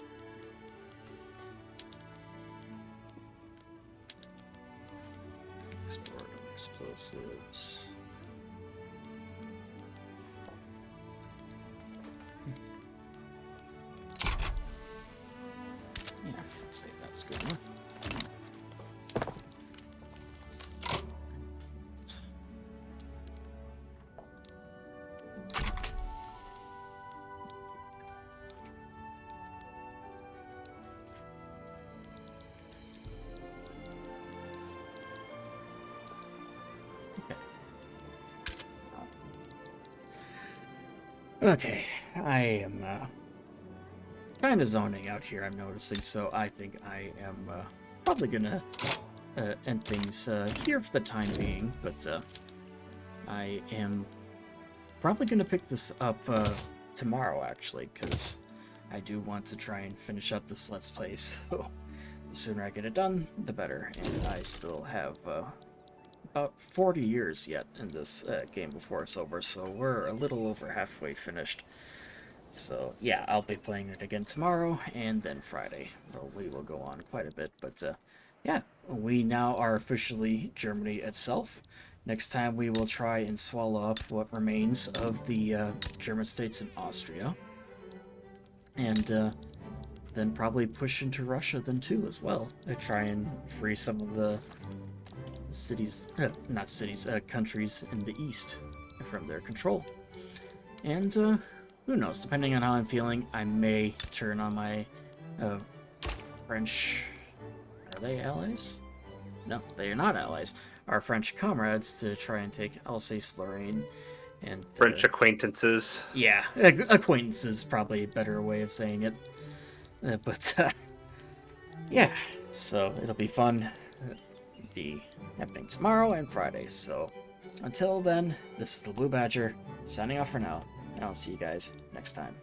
Export of explosives. Yeah, let's see if that's good enough. Okay, I am kind of zoning out here, I'm noticing, so I think I am probably gonna end things here for the time being, but I am probably gonna pick this up tomorrow, actually, because I do want to try and finish up this Let's Play, so the sooner I get it done, the better, and I still have about 40 years yet in this game before it's over, so we're a little over halfway finished. So yeah, I'll be playing it again tomorrow and then Friday. Well, we will go on quite a bit, but yeah, we now are officially Germany itself. Next time we will try and swallow up what remains of the German states in Austria, and then probably push into Russia then too as well to try and free some of the cities, not cities, countries in the east from their control. And who knows, depending on how I'm feeling, I may turn on my French... Are they allies? No, they are not allies. Our French comrades to try and take Alsace-Lorraine and... French acquaintances. Yeah, acquaintances, probably a better way of saying it. But yeah, so it'll be fun. Be happening tomorrow and Friday, so until then, this is the Blue Badger, signing off for now, and I'll see you guys next time.